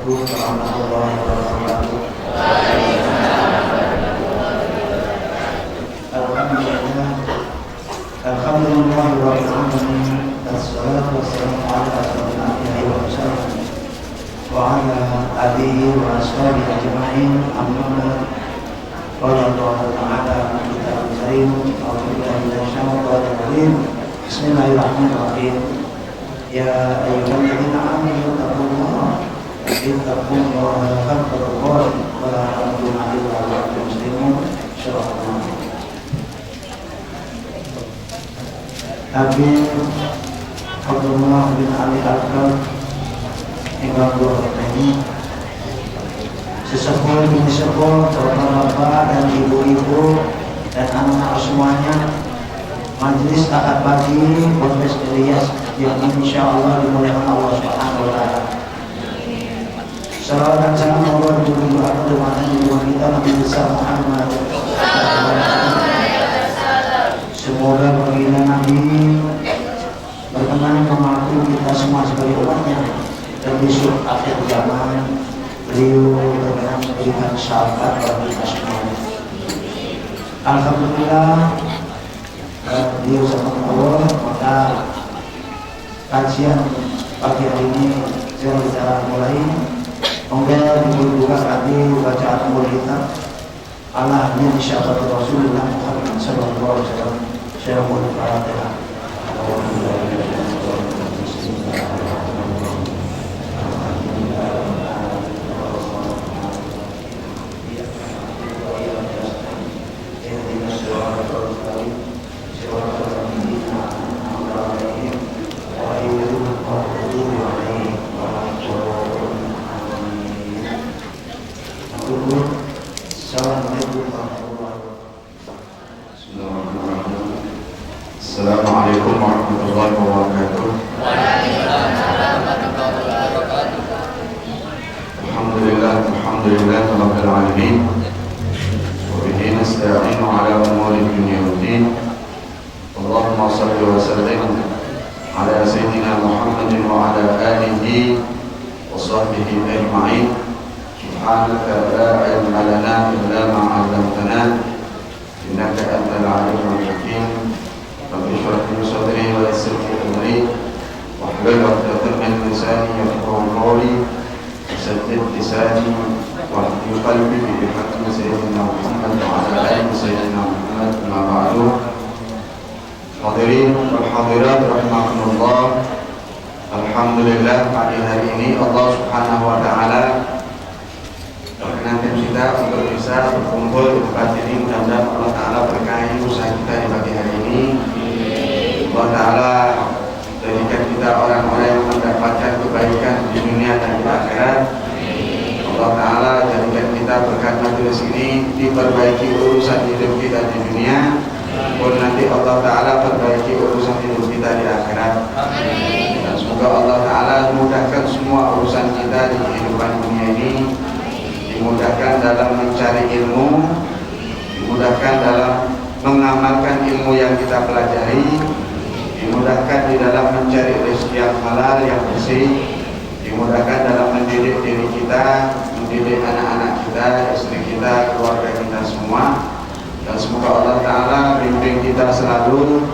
Assalamualaikum warahmatullahi wabarakatuh. Alhamdulillah rabbil alamin. Wassalatu wassalamu ala asyrofil anbiya'i wal mursalin wa ala alihi wa ashabihi ajma'in. Amma ba'd. Qala Allah Ta'ala fi kitabihil karim, a'udzu billahi minasy syaithanir rajim. Bismillahirrahmanirrahim. Ya ayyuhalladzina amanu taqullaha ittaqullaha haqqa tuqatih wa la tamutunna illa wa antum muslimun. Insyaallah. Habib Abdullah bin Ali Al-Kal Imam ini sesepuh bin sepuh, bapak dan ibu-ibu dan anak-anak semuanya, majelis akad pagi Ponpes Ilyas yang insyaallah dimuliakan Allah Subhanahu wa taala. Salawat dan salam Allah diturunkan kepada junjungan kita Nabi besar Muhammad. Semoga baginda Nabi berkenan mengaku kita semua sebagai umatnya, dan besok akhir zaman beliau berkenan memberikan syafaat bagi kita semuanya. Alhamdulillah, beliau sama Allah, maka kajian pagi hari ini saya bicara mulai. Monggo dibuka tadi bacaan kita ala nabi syafaat Rasulullah Muhammad sallallahu alaihi wasallam. Saya mohon Al-Fatihah. Assalamualaikum warahmatullahi wabarakatuh. Alhamdulillah rabbil alamin. Wa bihi nasta'inu ala umuri dunya waddin. Allahumma shalli wa sallim ala sayyidina Muhammadin wa ala alihi wa sahbihi ajma'in. Subhanaka la ilma lana illa ma 'allamtana innaka antal alimul hakim. Rabbi shrah li sadri wa yassir li amri wahlul 'uqdatam min lisani yafqahu qawli wasaddid lisani wahdil qalbi bi haqqi sayyidina Muhammad wa ala alihi sayyidina Muhammad. Amma ba'du. Hadirin wal hadirat rahimakumullah. Alhamdulillah, pagi hari ini Allah Subhanahu wa taala berkenankan kita untuk bisa berkumpul di tempat ini. Mudah-mudahan Allah Ta'ala berkahi usaha kita di pagi hari ini. Allah Ta'ala jadikan kita orang-orang yang mendapatkan kebaikan di dunia dan di akhirat. Allah Ta'ala jadikan kita berkat majelis ini diperbaiki urusan hidup kita di dunia, pun nanti Allah Ta'ala perbaiki urusan hidup kita di akhirat. Dan semoga Allah Ta'ala memudahkan semua urusan kita di kehidupan dunia ini, dimudahkan dalam mencari ilmu, dimudahkan dalam mengamalkan ilmu yang kita pelajari, dimudahkan di dalam mencari rezeki yang halal yang bersih, dimudahkan dalam mendidik diri kita, mendidik anak-anak kita, istri kita, keluarga kita semua. Dan semoga Allah Ta'ala bimbing kita selalu,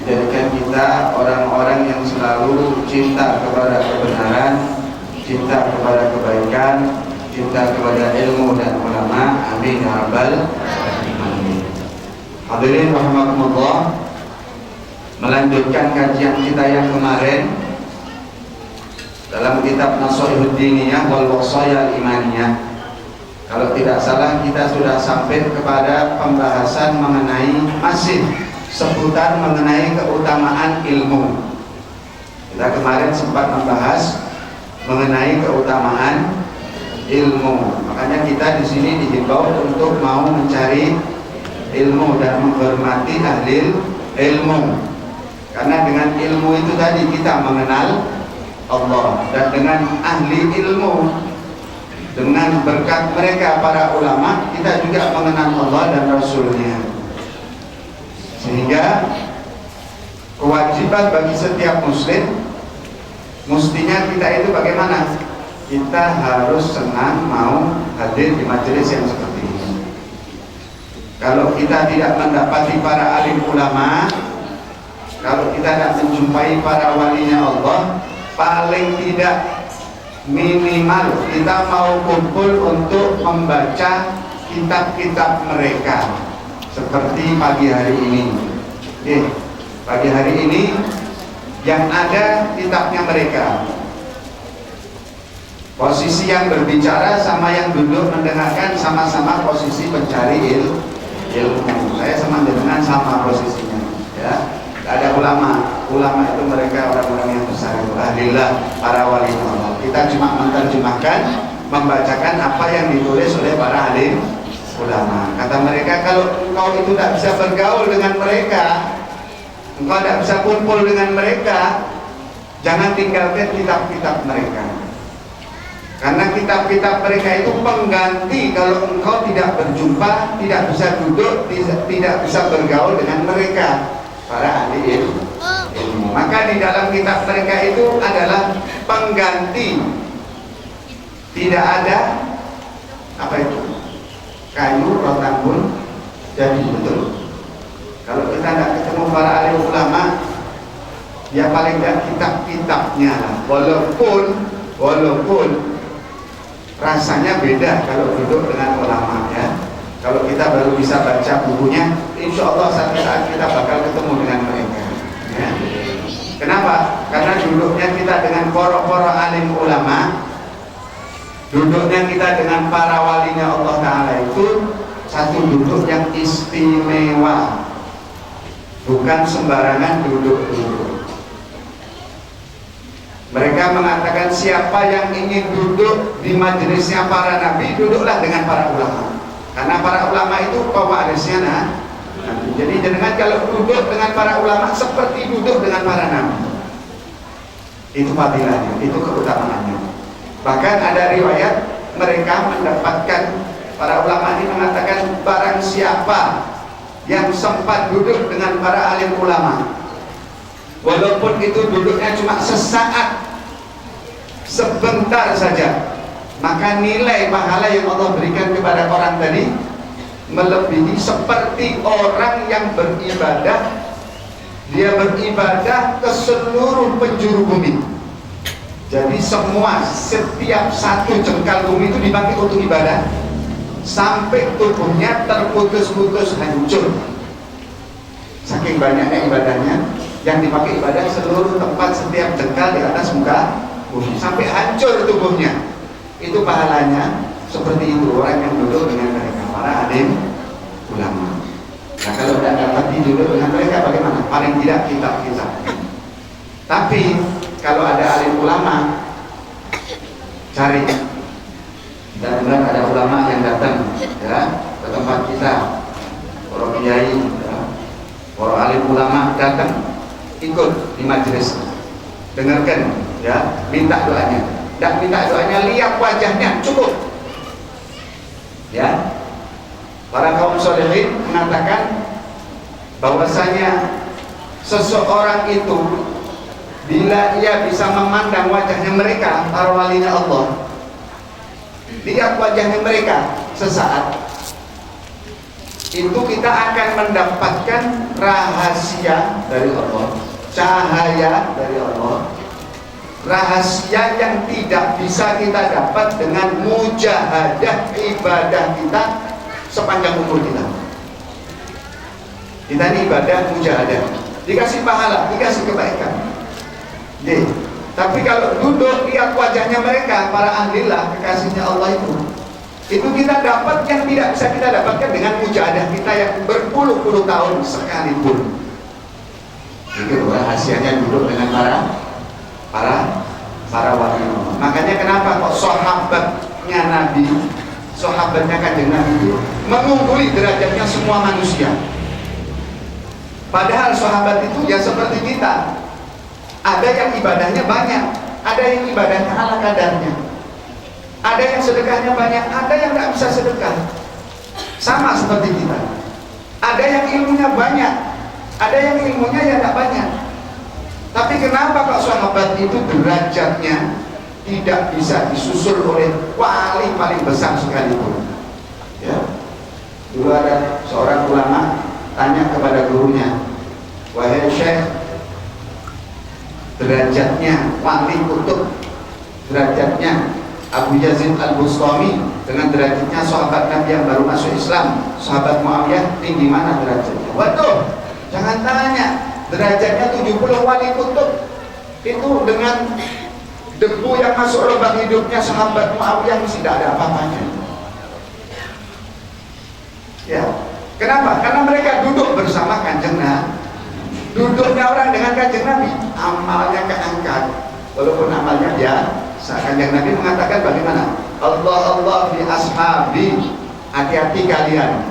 dijadikan kita orang-orang yang selalu cinta kepada kebenaran, cinta kepada kebaikan, cinta kepada ilmu dan ulama. Amin ya rabbal alamin. Hadirin rahimakumullah, melanjutkan kajian kita yang kemarin dalam kitab Nashihud Diniyah wal Wasaya Imaniyah. Kalau tidak salah kita sudah sampai kepada pembahasan mengenai masih seputar mengenai keutamaan ilmu. Kita kemarin sempat membahas mengenai keutamaan ilmu. Makanya kita di sini dihimbau untuk mau mencari ilmu dan menghormati ahli ilmu. Karena dengan ilmu itu tadi kita mengenal Allah, dan dengan ahli ilmu, dengan berkat mereka para ulama, kita juga mengenal Allah dan Rasulnya. Sehingga kewajiban bagi setiap muslim, mestinya kita itu bagaimana? kita harus senang mau hadir di majelis yang seperti ini. Kalau kita tidak mendapati para alim ulama, kalau kita tidak menjumpai para walinya Allah, paling tidak minimal kita mau kumpul untuk membaca kitab-kitab mereka seperti pagi hari ini. Pagi hari ini yang ada kitabnya mereka. Posisi yang berbicara sama yang duduk mendengarkan sama-sama posisi pencari ilmu. Saya sama dengan sama posisinya, ya. Tidak ada ulama. Ulama itu mereka orang-orang yang besar, ahlilah, para wali Allah. Kita cuma menerjemahkan, membacakan apa yang ditulis oleh para alim ulama. Kata mereka, kalau engkau itu tidak bisa bergaul dengan mereka, engkau tidak bisa kumpul dengan mereka, jangan tinggalkan kitab-kitab mereka. Karena kitab-kitab mereka itu pengganti kalau engkau tidak berjumpa, tidak bisa duduk, tidak bisa bergaul dengan mereka, para ahli ilmu. Maka di dalam kitab mereka itu adalah pengganti. Tidak ada apa itu? Kayu, rotan pun jadi, betul. Kalau kita tidak ketemu para alim ulama, ya paling tidak kitab-kitabnya lah. Walaupun rasanya beda kalau duduk dengan ulama, ya. Kalau kita baru bisa baca bukunya, insya Allah saat kita bakal ketemu dengan mereka, ya. Kenapa? Karena duduknya kita dengan para alim ulama, duduknya kita dengan para walinya Allah Ta'ala itu satu duduk yang istimewa, bukan sembarangan duduk-duduk. Mereka mengatakan siapa yang ingin duduk di majelisnya para nabi, duduklah dengan para ulama. Karena para ulama itu pewarisnya nabi. Jadi jangan kalau duduk dengan para ulama seperti duduk dengan para nabi. Itu fadilahnya, itu keutamaannya. Bahkan ada riwayat mereka mendapatkan, para ulama ini mengatakan, barang siapa yang sempat duduk dengan para alim ulama, walaupun itu duduknya cuma sesaat, sebentar saja, maka nilai pahala yang Allah berikan kepada orang tadi melebihi seperti orang yang beribadah, dia beribadah ke seluruh penjuru bumi. Jadi setiap satu jengkal bumi itu dipakai untuk ibadah, sampai tubuhnya terputus-putus, hancur. Saking banyaknya ibadahnya, yang dipakai ibadah seluruh tempat, setiap jengkal di atas muka bumi, sampai hancur tubuhnya. Itu pahalanya seperti itu orang yang duduk dengan mereka, para alim ulama. Nah, kalau tidak dapat duduk dengan mereka bagaimana? Paling tidak kitab-kitab. Tapi kalau ada alim ulama, cari. Dan benar ada ulama yang datang, ya, ke tempat kita, para kiai, ya, para alim ulama datang, ikut di majelis, dengarkan, ya, minta doanya. Dan minta doanya, lihat wajahnya, cukup, ya. Para kaum sholihin mengatakan bahwasanya seseorang itu bila ia bisa memandang wajahnya mereka, para walinya Allah, lihat wajahnya mereka sesaat, itu kita akan mendapatkan rahasia dari Allah, cahaya dari Allah, rahasia yang tidak bisa kita dapat dengan mujahadah ibadah kita sepanjang umur kita. Kita ini ibadah mujahadah, dikasih pahala, dikasih kebaikan. Tapi kalau duduk lihat wajahnya mereka, para ahlilah, kekasihnya Allah itu kita dapat yang tidak bisa kita dapatkan dengan mujahadah kita yang berpuluh-puluh tahun sekalipun. Itu rahasianya duduk dengan para wali. Makanya kenapa kok sahabatnya Nabi, sahabatnya Kanjeng Nabi itu mengungguli derajatnya semua manusia. Padahal sahabat itu ya seperti kita. Ada yang ibadahnya banyak, ada yang ibadahnya ala kadarnya, ada yang sedekahnya banyak, ada yang nggak bisa sedekah, sama seperti kita. Ada yang ilmunya banyak, ada yang ilmunya ya nggak banyak. Tapi kenapa kok sahabat itu derajatnya tidak bisa disusul oleh wali paling besar sekalipun. Ya. Dulu ada seorang ulama tanya kepada gurunya, wahai Syekh, derajatnya wali kutub, derajatnya Abu Yazid Al-Bustami dengan derajatnya sahabat Nabi yang baru masuk Islam, sahabat Muawiyah, tinggi mana derajatnya? Waduh, jangan tanya, derajatnya 70 wali kutub. Itu dengan debu yang masuk lubang hidupnya sahabat Muawiyah masih tidak ada apa-apanya. Ya, kenapa? Karena mereka duduk bersama Kanjeng Nabi. Duduknya orang dengan Kanjeng Nabi, amalnya keangkat, walaupun amalnya biasa. Kanjeng Nabi mengatakan bagaimana? Allah fi ashabi, hati-hati kalian,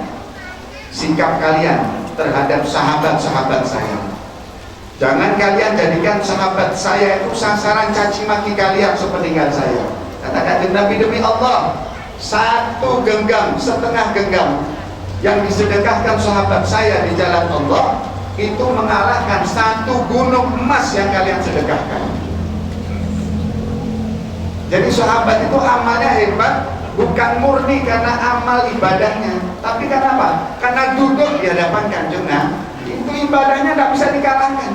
sikap kalian terhadap sahabat-sahabat saya. Jangan kalian jadikan sahabat saya itu sasaran caci maki kalian sepeninggal saya. Kata Kanjeng Nabi, demi Allah, 1 genggam, setengah genggam yang disedekahkan sahabat saya di jalan Allah itu mengalahkan 1 gunung emas yang kalian sedekahkan. Jadi sahabat itu amalnya hebat, bukan murni karena amal ibadahnya, tapi karena apa? Karena duduk di hadapan Kanjeng Nabi, itu ibadahnya tidak bisa dikalahkan.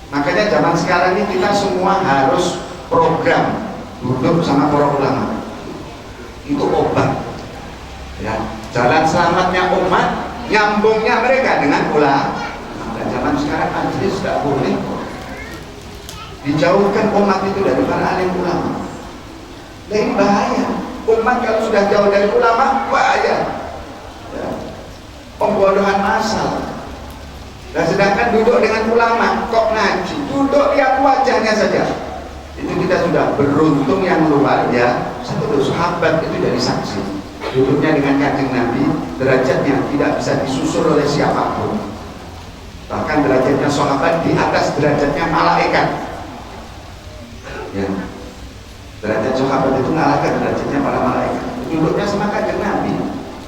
Makanya zaman sekarang ini kita semua harus program duduk sama para ulama. Itu obat. Ya, jalan selamatnya umat, nyambungnya mereka dengan ulama. Dan zaman sekarang majelis tidak boleh dijauhkan umat itu dari para alim ulama. Nah, ini bahaya. Umat kalau sudah jauh dari ulama, bahaya. Ya. Pembodohan massal. Dan sedangkan duduk dengan ulama, kok ngaji, duduk lihat wajahnya saja, itu kita sudah beruntung yang luar biasa. Satu sahabat itu jadi saksi. Duduknya dengan Kanjeng Nabi, derajatnya tidak bisa disusul oleh siapapun. Bahkan derajatnya sahabat di atas derajatnya malaikat. Ya. Derajat sahabat itu mengalahkan derajatnya para malaikat. Duduknya sama Kanjeng Nabi.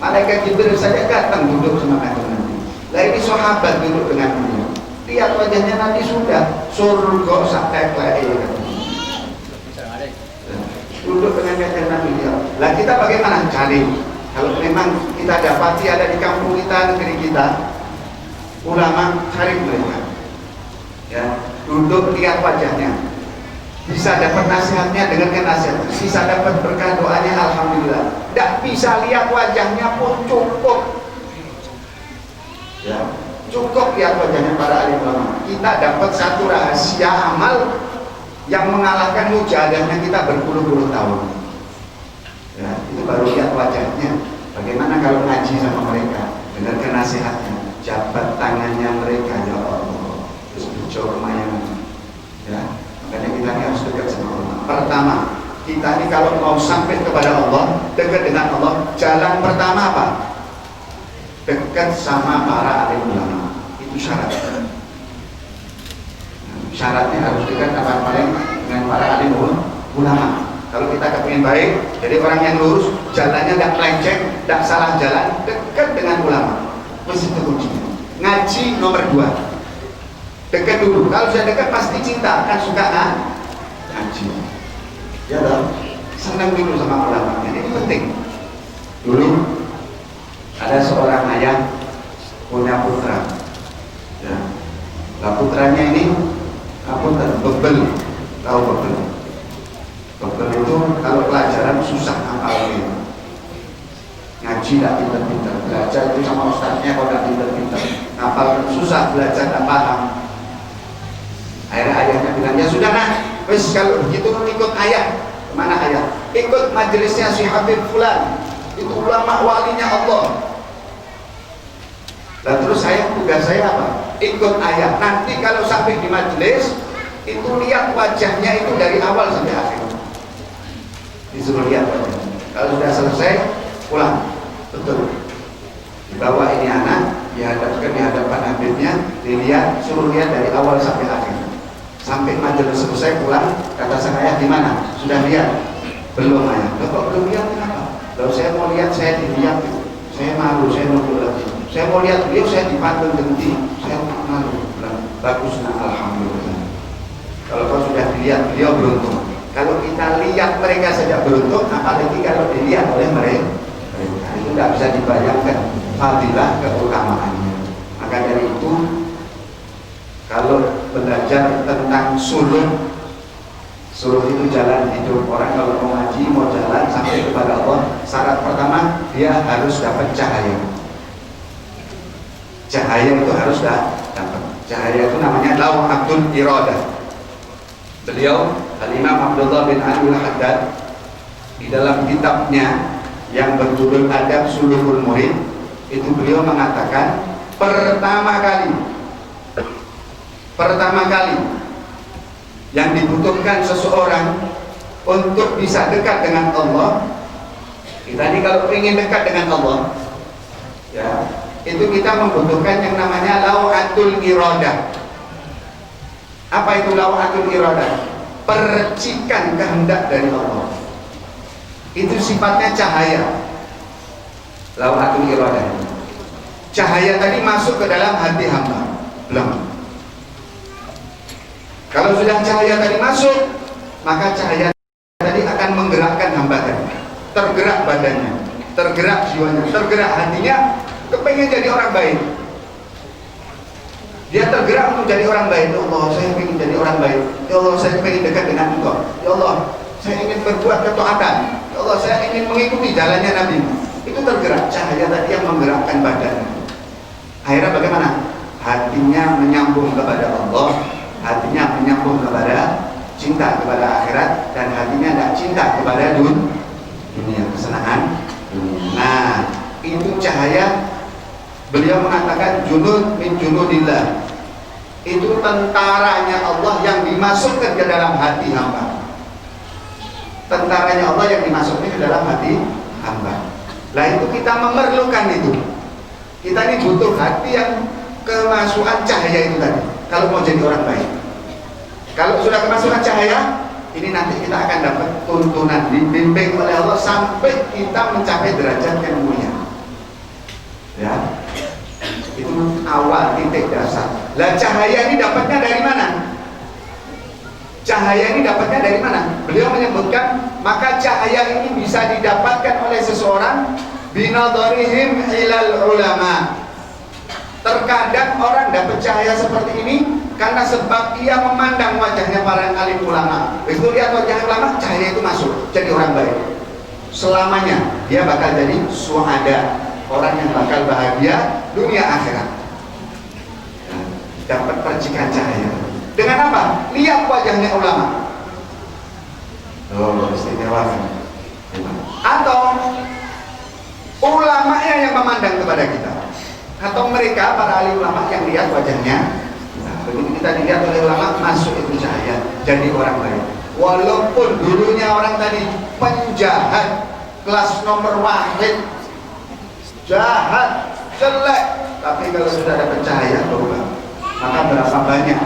Malaikat Jibril saja datang duduk sama Kanjeng Nabi. Nah, ini sahabat duduk dengan beliau. Lihat wajahnya Nabi sudah surga sampai kelai. Duduk dengan Kanjeng Nabi dia. Lah kita bagaimana cari? Kalau memang kita dapati ada di kampung kita, negeri kita, ulama, cari mereka. Ya, duduk lihat wajahnya. Bisa dapat nasihatnya, dengarkan nasihat. Bisa dapat berkah doanya, alhamdulillah. Tidak bisa lihat wajahnya pun cukup. Ya, cukup lihat wajahnya para alim ulama. Kita dapat satu rahasia amal yang mengalahkan mujahadahnya kita berpuluh-puluh tahun. Ya, itu baru lihat wajahnya. Bagaimana kalau ngaji sama mereka, dengarkan nasihatnya, jabat tangannya mereka, ya Allah, terus bujur lumayan. Ya, makanya kita ini harus dekat sama Allah. Pertama, kita ini kalau mau sampai kepada Allah, dekat dengan Allah, jalan pertama apa? Dekat sama para alim ulama. Itu syarat. Syaratnya harus dekat apa paling dengan para alim ulama. Kalau kita kepingin baik, jadi orang yang lurus, jalannya tidak melenceng, tidak salah jalan, dekat dengan ulama. Mesti itu kuncinya. Ngaji nomor 2. Dekat dulu. Kalau sudah dekat pasti cinta, kan suka ngaji. Ya dong. Senang dulu sama ulama. Ini penting. Dulu ada seorang ayah punya putra. Ya. Nah, putranya ini bebel. Tahu bebel? Bebel itu kalau pelajaran susah hafalnya. Ngaji tidak pintar-pintar, belajar itu sama ustaznya kalau tidak pintar-pintar. Hafal susah, belajar tidak paham. Akhirnya ayahnya bilang, ya sudah nak, wes kalau begitu ikut ayah. Kemana ayah? Ikut majelisnya si Habib Fulan. Itu ulama walinya Allah. Dan terus tugas saya apa? Ikut ayah. Nanti kalau sampai di majelis, itu lihat wajahnya itu dari awal sampai akhir. Disuruh lihat wajahnya. Kalau sudah selesai, pulang. Betul. Dibawa ini anak, dihadapkan di hadapan Habibnya, dilihat, suruh lihat dari awal sampai akhir. Sampai majelis selesai pulang, kata sang ayah, gimana? Sudah lihat? Belum ayah. Kok belum lihat kenapa? Kalau saya mau lihat, saya dilihat. Saya malu, saya nunggu lagi. Saya mau lihat beliau, saya dipantul genti. Saya malu. Bagus, nah, alhamdulillah. Kalau kau sudah dilihat beliau, beruntung. Kalau kita lihat mereka saja beruntung, apalagi kalau dilihat oleh mereka. Itu tidak bisa dibayangkan fadilah keutamaannya. Maka dari itu, kalau belajar tentang suluk itu jalan hidup. Orang kalau mau ngaji, mau jalan sampai kepada Allah, syarat pertama dia harus dapat cahaya. Cahaya itu harus dapat. Cahaya itu namanya lauhatul iradah. Beliau Al-Imam Abdullah bin Ali Al-Haddad di dalam kitabnya yang berjudul Adab Sulukul Murid, itu beliau mengatakan pertama kali yang dibutuhkan seseorang untuk bisa dekat dengan Allah, kita ini kalau ingin dekat dengan Allah, ya, itu kita membutuhkan yang namanya lauhatul iradah. Apa itu lauhatul iradah? Percikan kehendak dari Allah. Itu sifatnya cahaya. Lauhatul iradah. Cahaya tadi masuk ke dalam hati hamba. Belum. Kalau sudah cahaya tadi masuk, maka cahaya tadi akan menggerakkan hamba tadi. Tergerak badannya, tergerak jiwanya, tergerak hatinya, kepengen jadi orang baik. Dia tergerak untuk jadi orang baik. Ya Allah, saya ingin jadi orang baik. Ya Allah, saya ingin dekat dengan Engkau. Ya Allah, saya ingin berbuat ketaatan. Ya Allah, saya ingin mengikuti jalannya Nabi. Itu tergerak, cahaya tadi yang menggerakkan badannya. Akhirnya bagaimana? Hatinya menyambung kepada Allah, hatinya menyambung kepada cinta kepada akhirat, dan hatinya tidak cinta kepada dunia, kesenangan dunia. Nah, itu cahaya. Beliau mengatakan junud min junudillah. Itu tentaranya Allah yang dimasukkan ke dalam hati hamba. Tentaranya Allah yang dimasukkan ke dalam hati hamba. Lah itu kita memerlukan itu. Kita ini butuh hati yang kemasukan cahaya itu tadi. Kalau mau jadi orang baik. Kalau sudah kemasukan cahaya, ini nanti kita akan dapat tuntunan, dibimbing oleh Allah sampai kita mencapai derajat yang mulia. Ya, itu awal titik dasar. Lah cahaya ini dapatnya dari mana? Cahaya ini dapatnya dari mana? Beliau menyebutkan, maka cahaya ini bisa didapatkan oleh seseorang binadharihim ilal ulama. Terkadang orang dapat cahaya seperti ini karena sebab ia memandang wajahnya para alim ulama. Begitu lihat wajah ulama, cahaya itu masuk, jadi orang baik. Selamanya dia bakal jadi suhada, orang yang bakal bahagia dunia akhirat. Nah, dapat percikan cahaya. Dengan apa? Lihat wajahnya ulama. Oh, istimewa kan? Atau ulamanya yang memandang kepada kita, atau mereka para ahli ulama yang lihat wajahnya. Nah, begitu kita dilihat oleh ulama, masuk itu cahaya, jadi orang baik. Walaupun dulunya orang tadi penjahat kelas nomor wahid, jahat, jelek, tapi kalau sudah dapat cahaya berubah. Maka berapa banyak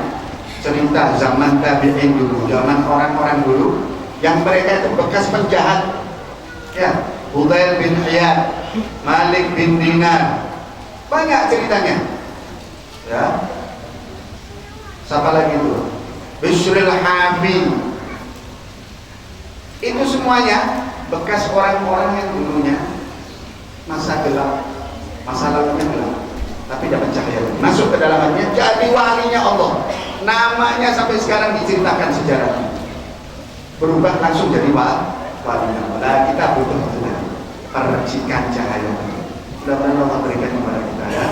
cerita zaman tabi'in dulu, zaman orang-orang dulu yang mereka itu bekas penjahat, ya, Fudail bin Iyad, Malik bin Dinar, banyak ceritanya, ya. Siapa lagi itu? Bishril Hafi. Itu semuanya bekas orang-orang yang dulunya masa gelap, masa lalunya gelap, tapi dapat cahaya, masuk ke dalam hatinya, jadi walinya Allah. Namanya sampai sekarang diceritakan sejarahnya, berubah langsung jadi walinya Allah. Nah, kita butuh itu tadi, percikan cahaya. Mudah-mudahan Allah berikan kepada kita, ya.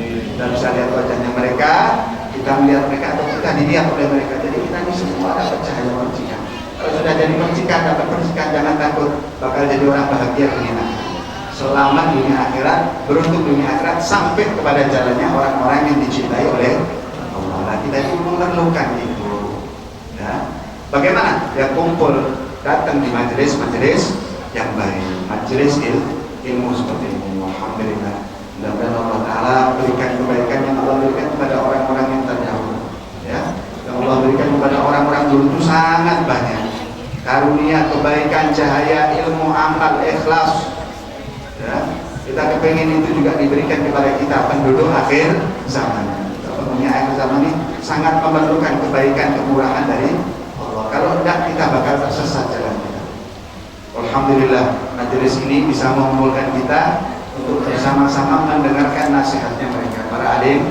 Kita bisa lihat wajahnya mereka, kita melihat mereka, atau kita dilihat oleh mereka. Jadi kita ini semua dapat cahaya percikan. Kalau sudah jadi percikan, dapat percikan, jangan takut, bakal jadi orang bahagia dunia akhirat. Selamat dunia akhirat, beruntung dunia akhirat, sampai kepada jalannya orang-orang yang dicintai oleh Allah. Nah, kita itu memerlukan itu, ya. Bagaimana? Ya kumpul, datang di majelis-majelis yang baik, majelis ilmu seperti ini. Alhamdulillah. Mudah-mudahan Allah Ta'ala berikan kebaikan yang Allah berikan kepada orang-orang yang terdahulu, ya. Yang Allah berikan kepada orang-orang dulu itu sangat banyak. Karunia, kebaikan, cahaya, ilmu, amal, ikhlas. Ya, kita kepengen itu juga diberikan kepada kita penduduk akhir zaman. Penghuni akhir zaman ini sangat memerlukan kebaikan, kemurahan dari Allah. Kalau Kalau tidak, kita bakal tersesat jalan kita. Alhamdulillah, majelis ini bisa mengumpulkan kita untuk bersama-sama mendengarkan nasihatnya mereka, para alim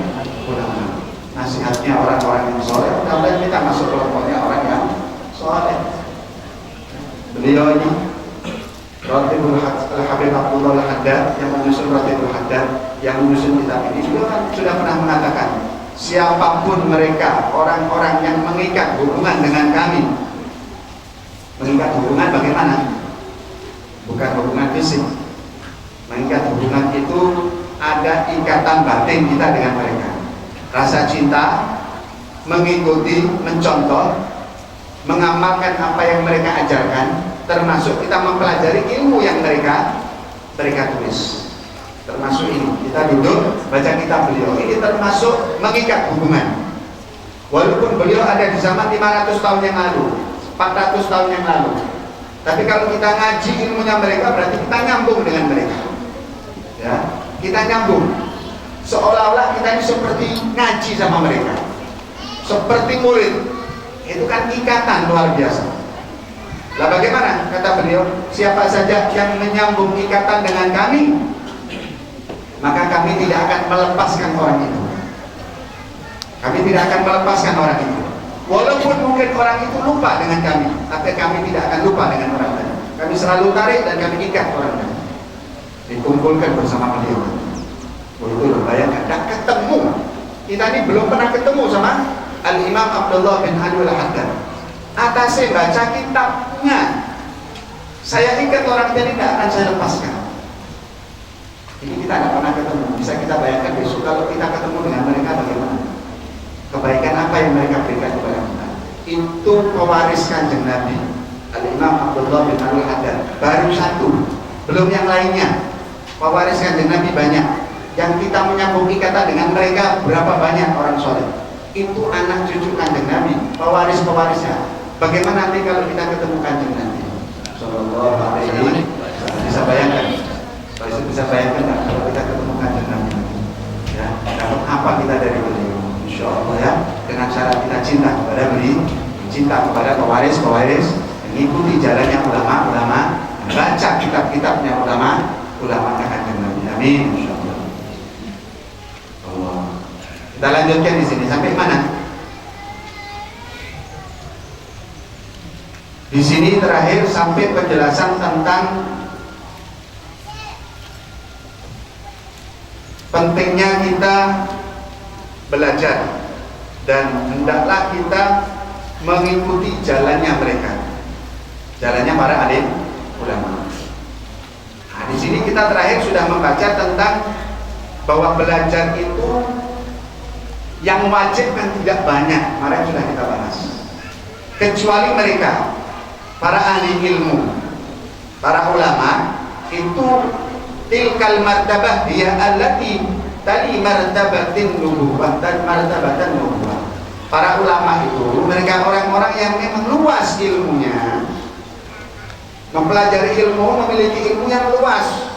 ulama. Nasihatnya orang-orang yang soleh. Mudah-mudahan kita masuk kelompoknya orang yang soleh. Beliau ini Ratibul Habib Abdullah Al-Haddad yang menyusun Ratibul Haddad, yang menyusun kitab ini, beliau kan sudah pernah mengatakan, siapapun mereka, orang-orang yang mengikat hubungan dengan kami. Mengikat hubungan bagaimana? Bukan hubungan fisik. Mengikat hubungan itu ada ikatan batin kita dengan mereka. Rasa cinta, mengikuti, mencontoh, mengamalkan apa yang mereka ajarkan, termasuk kita mempelajari ilmu yang mereka tulis. Termasuk ini, kita duduk baca kitab beliau. Ini termasuk mengikat hubungan. Walaupun beliau ada di zaman 500 tahun yang lalu, 400 tahun yang lalu, tapi kalau kita ngaji ilmunya mereka, berarti kita nyambung dengan mereka. Ya, kita nyambung. Seolah-olah kita ini seperti ngaji sama mereka, seperti murid. Itu kan ikatan luar biasa. Lah bagaimana? Kata beliau, siapa saja yang menyambung ikatan dengan kami, maka kami tidak akan melepaskan orang itu. Kami tidak akan melepaskan orang itu. Walaupun mungkin orang itu lupa dengan kami, tapi kami tidak akan lupa dengan orang lain. Kami selalu tarik dan kami ikat orang lain. Dikumpulkan bersama beliau. Itu loh, bayangkan, tidak ketemu. Kita ini belum pernah ketemu sama Al-Imam Abdullah bin Habib Al-Haddad. Atasnya baca kitabnya, saya ikat orang ini, tidak akan saya lepaskan. Ini kita tidak pernah ketemu. Bisa kita bayangkan besok kalau kita ketemu dengan mereka bagaimana? Kebaikan apa yang mereka berikan kepada kita? Itu pewaris Kanjeng Nabi Al-Imam Abdullah bin Habib Al-Haddad. Baru satu, belum yang lainnya. Pewaris Kanjeng Nabi banyak. Yang kita menyambung ikatan dengan mereka berapa banyak orang soleh. Itu anak cucu Kanjeng Nabi, pewaris-pewarisnya. Bagaimana nanti kalau kita ketemu Kanjeng Nabi Sallallahu Alaihi Wasallam? Bisa bayangkan? Bisa bayangkan nggak kalau kita ketemu Kanjeng Nabi? Ya, dapat apa kita dari beliau? Insya Allah ya, dengan cara kita cinta kepada beliau, cinta kepada pewaris-pewaris, mengikuti jalannya ulama-ulama, baca kitab-kitabnya ulama Kanjeng Nabi. Amin. Insya Allah. Kita lanjutkan di sini sampai mana? Di sini terakhir sampai penjelasan tentang pentingnya kita belajar dan hendaklah kita mengikuti jalannya mereka, jalannya para alim ulama. Nah, di sini kita terakhir sudah membaca tentang bahwa belajar itu yang wajib kan tidak banyak, kemarin sudah kita bahas. Kecuali mereka, para ahli ilmu, para ulama, itu tilkal martabah dia allati tali martabatin nubuwah dan martabatan nubuwah. Para ulama itu mereka orang-orang yang memang luas ilmunya, mempelajari ilmu, memiliki ilmu yang luas.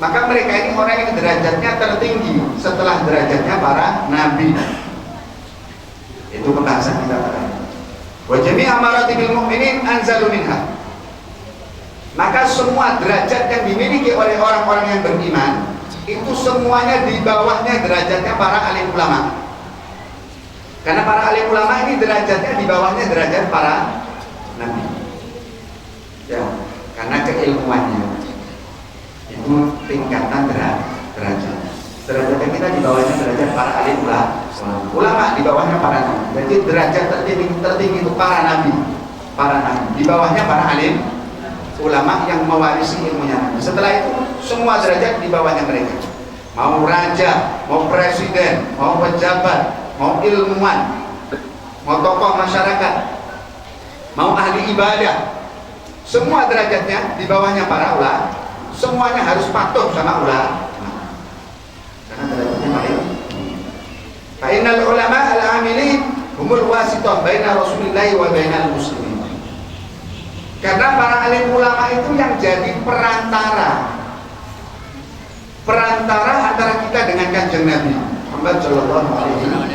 Maka mereka ini orang yang derajatnya tertinggi setelah derajatnya para nabi. Itu pembahasan kita tadi. Wa jami'a maratibil mu'minin anzalu minha. Maka semua derajat yang dimiliki oleh orang-orang yang beriman itu semuanya di bawahnya derajatnya para alim ulama. Karena para alim ulama ini derajatnya di bawahnya derajat para nabi. Ya, karena keilmuannya itu tingkatan derajat. Derajatnya kita di bawahnya derajat para alim ulama, di bawahnya para nabi. Jadi derajat tertinggi itu para nabi, di bawahnya para alim ulama yang mewarisi ilmunya. Setelah itu semua derajat di bawahnya mereka. Mau raja, mau presiden, mau pejabat, mau ilmuwan, mau tokoh masyarakat, mau ahli ibadah, semua derajatnya di bawahnya para ulama. Semuanya harus patuh sama ulama. Karena derajatnya paling. Fa innal ulama al-amilin humul wasithah baina Rasulillah wa bainal muslimin. Karena para alim ulama itu yang jadi perantara antara kita dengan Kanjeng Nabi Muhammad sallallahu alaihi wasallam.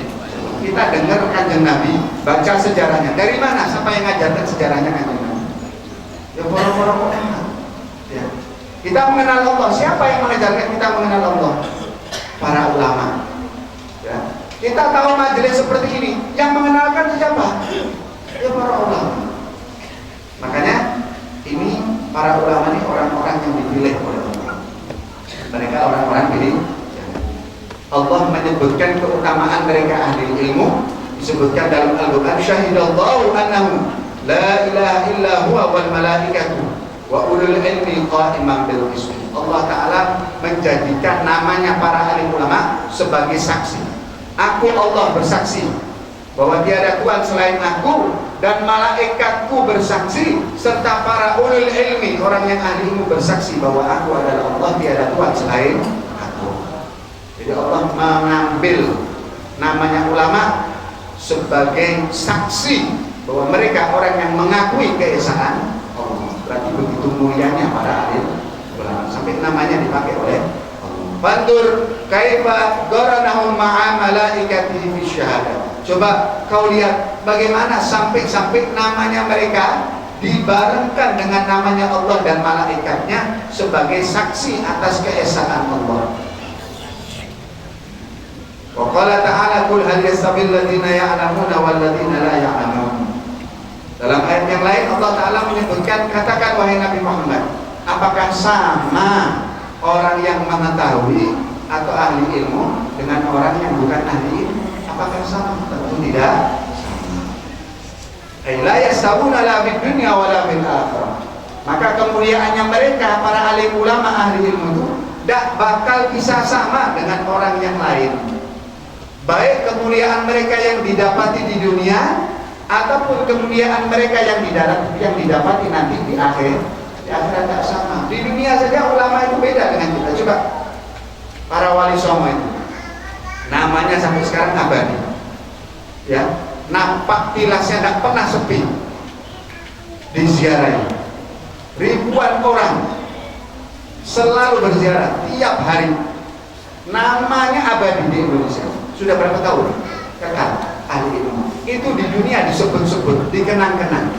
Kita dengar kanjeng Nabi, baca sejarahnya. Dari mana? Siapa yang ngajarkan sejarahnya kanjeng Nabi? Ya para ulama. Ya. Kita mengenal Allah. Siapa yang mengajarkan kita mengenal Allah? Para ulama. Ya. Kita tahu majelis seperti ini, yang mengenalkan siapa? Ya para ulama. Makanya ini para ulama ini orang-orang yang dipilih oleh Allah. Mereka orang-orang pilih. Allah menyebutkan keutamaan mereka ahli ilmu, disebutkan dalam Al-Quran, syahidallahu annahu la ilaha illa huwa wal malaikatu wa ulul ilmi qa'iman bil qist. Allah Ta'ala menjadikan namanya para ahli ulama sebagai saksi. Aku Allah bersaksi bahwa tiada Tuhan selain aku, dan malaikatku bersaksi, serta para ulul ilmi, orang yang ahli ilmu bersaksi bahwa aku adalah Allah, tiada Tuhan selain aku. Jadi Allah mengambil namanya ulama sebagai saksi bahwa mereka orang yang mengakui keesaan Allah. Berarti begitu mulianya para ahli ulama sampai namanya dipakai oleh Allah. Fandur kaifa qaranahum ma'a malaikatihi fi syahadah. Coba kau lihat bagaimana sampai namanya mereka dibarengkan dengan namanya Allah dan malaikatnya sebagai saksi atas keesaan Allah. Wa qala ta'ala qul hal yastabil ladzina ya'lamuna wal ladzina la ya'lamun. Dalam ayat yang lain Allah Ta'ala menyebutkan, katakan wahai Nabi Muhammad, apakah sama orang yang mengetahui atau ahli ilmu dengan orang yang bukan ahli ilmu? Apakah sama? Tentu tidak sama. La yastawuna la fid dunya wa la fil akhirah. Maka kemuliaannya mereka para alim ulama ahli ilmu itu tidak bakal bisa sama dengan orang yang lain. Baik kemuliaan mereka yang didapati di dunia ataupun kemuliaan mereka yang didapati nanti di akhirat. Di akhirat tidak sama. Di dunia saja ulama itu beda dengan kita. Coba para wali songo itu namanya sampai sekarang abadi. Ya, nampak tilasnya tidak pernah sepi. Diziarahi. Ribuan orang selalu berziarah tiap hari. Namanya abadi di Indonesia. Sudah berapa tahun? Kekal ahli ilmu. Itu di dunia disebut-sebut, dikenang-kenang,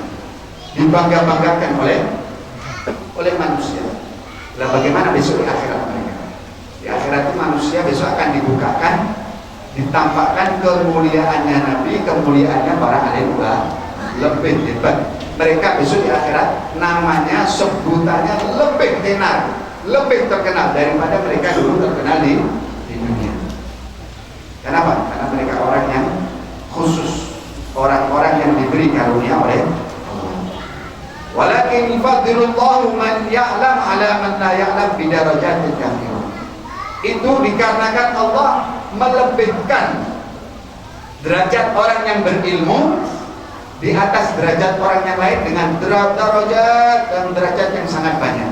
dibangga-banggakan oleh manusia. Lah bagaimana besok di akhirat mereka? Di akhirat itu manusia besok akan dibukakan, ditampakkan kemuliaannya Nabi, kemuliaannya para alim ulama. Lebih hebat. Mereka besok di akhirat namanya, sebutannya lebih tenar, lebih terkenal daripada mereka dulu terkenal di dunia. Kenapa? Karena mereka orang yang khusus, orang-orang yang diberi karunia oleh Allah. Walakin yufadhilullahu man ya'lam ala man la ya'lam bi darajatin katsirah. Itu dikarenakan Allah melebihkan derajat orang yang berilmu di atas derajat orang yang lain dengan derajat dan derajat yang sangat banyak.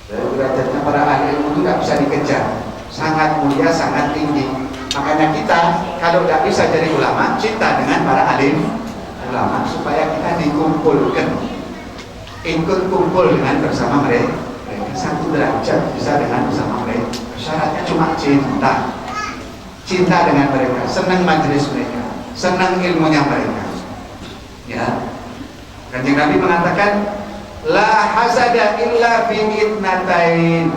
Dari derajatnya para ahli ilmu itu tidak bisa dikejar, sangat mulia, sangat tinggi. Makanya kita kalau tidak bisa jadi ulama, cinta dengan para alim ulama supaya kita dikumpulkan, ikut kumpul dengan bersama mereka. Satu derajat bisa dengan bersama mereka. Syaratnya cuma cinta dengan mereka, senang majelis mereka, senang ilmunya mereka. Ya, Kanjeng Nabi mengatakan, la hasada illa fi itnatain.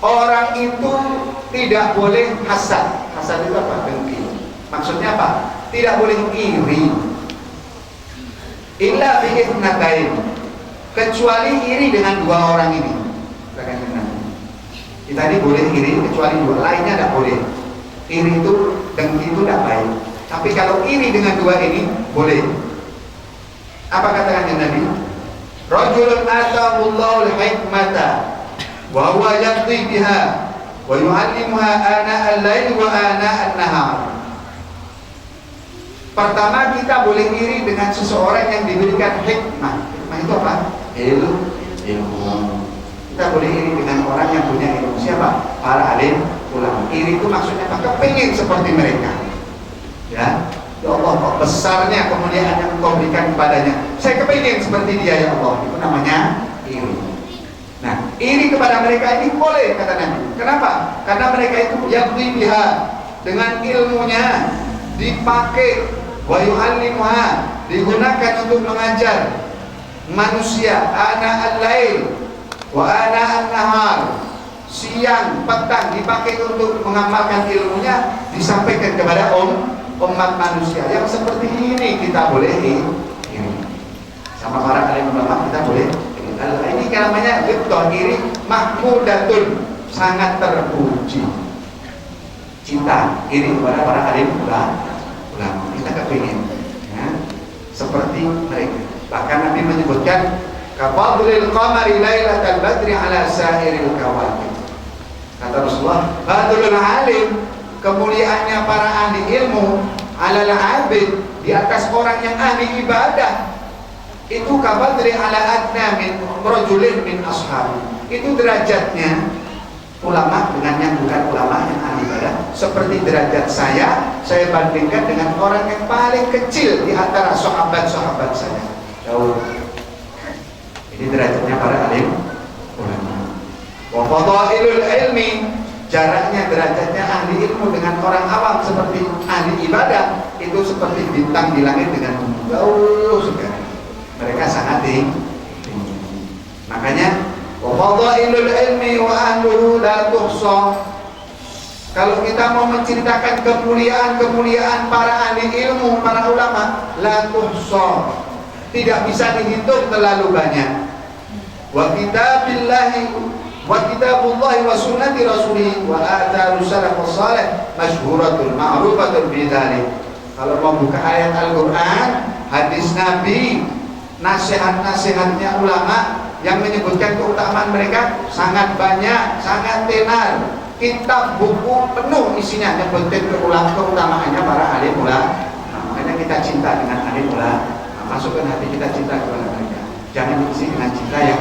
Orang itu tidak boleh hasad. Hasad itu apa? Dengki. Maksudnya apa? Tidak boleh iri. Illa fi itnatain. Kecuali iri dengan dua orang ini. Kita ini boleh iri kecuali dua, lainnya tidak boleh. Iri itu, dengki itu tidak baik. Tapi kalau iri dengan dua ini boleh. Apa kata Kanjeng Nabi? Rajulun atahullahu al-hikmata wa huwa yaqdi biha wa yu'allimuha ana al-lail wa ana an-nahar. Pertama, kita boleh iri dengan seseorang yang diberikan hikmah. Hikmah itu apa? Ilmu. Kita boleh iri dengan orang yang punya ilmu. Siapa? Para alim ulama. Iri itu maksudnya apa? Kepingin seperti mereka. Ya, ya Allah, kok besarnya kemuliaan yang Engkau berikan kepadanya. Saya kepingin seperti dia, ya Allah. Itu namanya iri. Nah, iri kepada mereka ini boleh, kata Nabi. Kenapa? Karena mereka itu yaqdi biha, dengan ilmunya dipakai, wa yu'allimuha, digunakan untuk mengajar manusia ana al-lail wa ana an-nahar, siang petang dipakai untuk mengamalkan ilmunya, disampaikan kepada umat manusia. Yang seperti ini kita boleh ini sama para alim ulama kita boleh ini namanya ghibtah, mahmudatun, sangat terpuji. Cinta iri kepada para alim ulama, kita kepingin ya, seperti mereka. Bahkan Nabi menyebutkan kafadlil qamari lailatal badri ala sa'iril kawakib. Kata Rasulullah, badrul alim, kemuliaannya para ahli ilmu, alal abid, di atas orang yang ahli ibadah, itu kabadri ala adna min rajulin min ashabi. Itu derajatnya ulama dengan yang bukan ulama yang ahli ibadah seperti derajat saya bandingkan dengan orang yang paling kecil di antara sahabat-sahabat saya. Jauh. Ini derajatnya para alim ulama. Wa fadailul ilmi, jaraknya derajatnya ahli ilmu dengan orang awam seperti ahli ibadah itu seperti bintang di langit dengan jauh sekali. Mereka sangat tinggi. Makanya wa fadailul ilmi wa ahluhu la tuhsa. Kalau kita mau menceritakan kemuliaan para ahli ilmu, para ulama, la tuhsa, tidak bisa dihitung terlalu banyak. Wa kitabillahi wa kitabullahi wa sunnati rasulih wa atharu salafus salih masyhuratun ma'rufatun bidzalik. Kalau mau buka ayat Al-Qur'an, hadis Nabi, nasihat-nasihatnya ulama yang menyebutkan keutamaan mereka sangat banyak, sangat tenar. Kitab buku penuh isinya menyebutkan keutamaannya para alim ulama. Makanya kita cinta dengan alim ulama. Masukkan hati kita cinta kepada mereka. Jangan diisi dengan cinta yang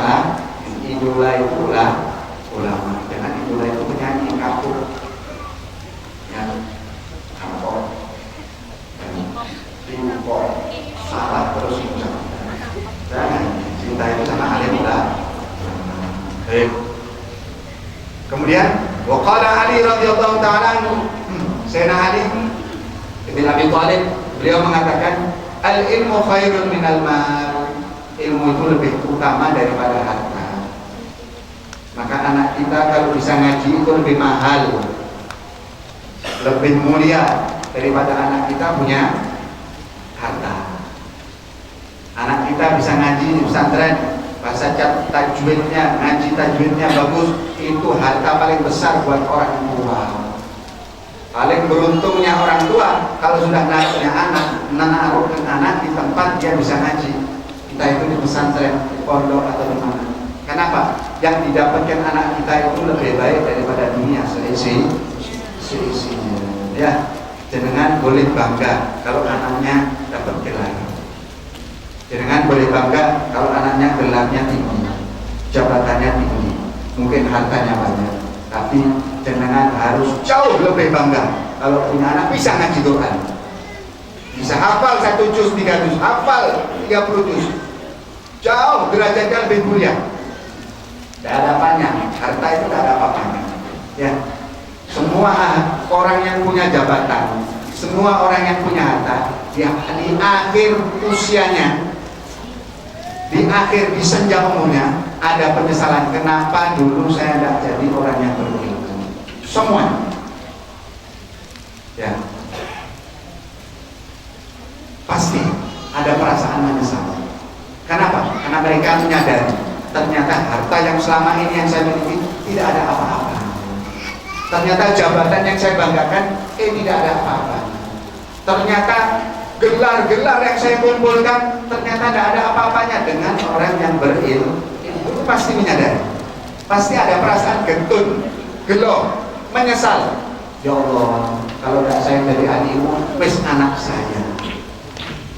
idola itu ulama. Jangan idola itu penyanyi kapur. Ya, kapur. Impor salah terus mengucapkan. Jangan cinta itu sama alim ulama. Baik. Kemudian waqala Ali radhiyallahu ta'ala anhu, Sayyidina Ali bin Abi Thalib, beliau mengatakan al-ilmu khairun minal mal. Ilmu itu lebih utama daripada harta. Maka anak kita kalau bisa ngaji itu lebih mahal, lebih mulia daripada anak kita punya harta. Anak kita bisa ngaji di pesantren, bahasa tajwidnya, ngaji tajwidnya bagus, itu harta paling besar buat orang tua. Paling beruntungnya orang tua kalau sudah punya anak, menaruhkan anak di tempat dia bisa ngaji, entah itu di pesantren, di pondok atau di mana. Kenapa? Yang didapatkan anak kita itu lebih baik daripada dunia seisinya. Ya, jenengan boleh bangga kalau anaknya dapat gelar. Jenengan boleh bangga kalau anaknya gelarnya tinggi, jabatannya tinggi, mungkin hartanya banyak. Tapi jenengan harus jauh lebih bangga kalau punya anak bisa ngaji Quran, bisa hafal 1 juz, 3 juz, hafal 30 juz. Jauh derajatnya lebih mulia. Tidak ada apanya, harta itu tidak ada apa-apanya. Ya, semua orang yang punya jabatan, semua orang yang punya harta, di akhir usianya, di akhir di senja umurnya ada penyesalan. Kenapa dulu saya tidak jadi orang yang berilmu? Semua. Ya, pasti ada perasaan menyesal. Kenapa? Karena mereka menyadari ternyata harta yang selama ini yang saya miliki tidak ada apa-apa. Ternyata jabatan yang saya banggakan tidak ada apa-apa. Ternyata gelar-gelar yang saya kumpulkan ternyata tidak ada apa-apanya. Dengan orang yang berilmu itu pasti menyadari, pasti ada perasaan gentun, gelo, menyesal. Ya Allah, kalau tidak saya jadi alimmu, wis anak saya.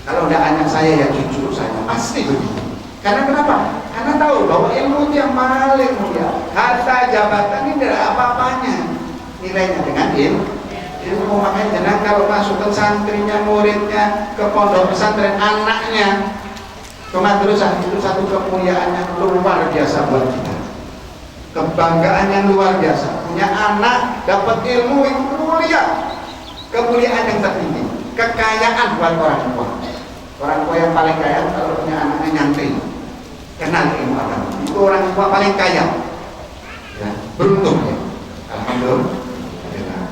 Kalau tidak anak saya ya cucu saya. Pasti begitu. Karena kenapa? Karena tahu bahwa ilmu itu yang paling mulia. Harta, jabatan ini tidak ada apa-apanya nilainya dengan ilmu. Makanya jangan kalau masuk ke santrinya, muridnya, ke pondok pesantren, anaknya ke madrasah, itu satu kemuliaan yang luar biasa buat kita, kebanggaan yang luar biasa. Punya anak dapat ilmu itu mulia. kemuliaan yang tertinggi, kekayaan buat orang tua. Orang tua yang paling kaya kalau punya anaknya nyantri, kenal ilmu agama, itu orang tua paling kaya. Ya, beruntung ya. Alhamdulillah.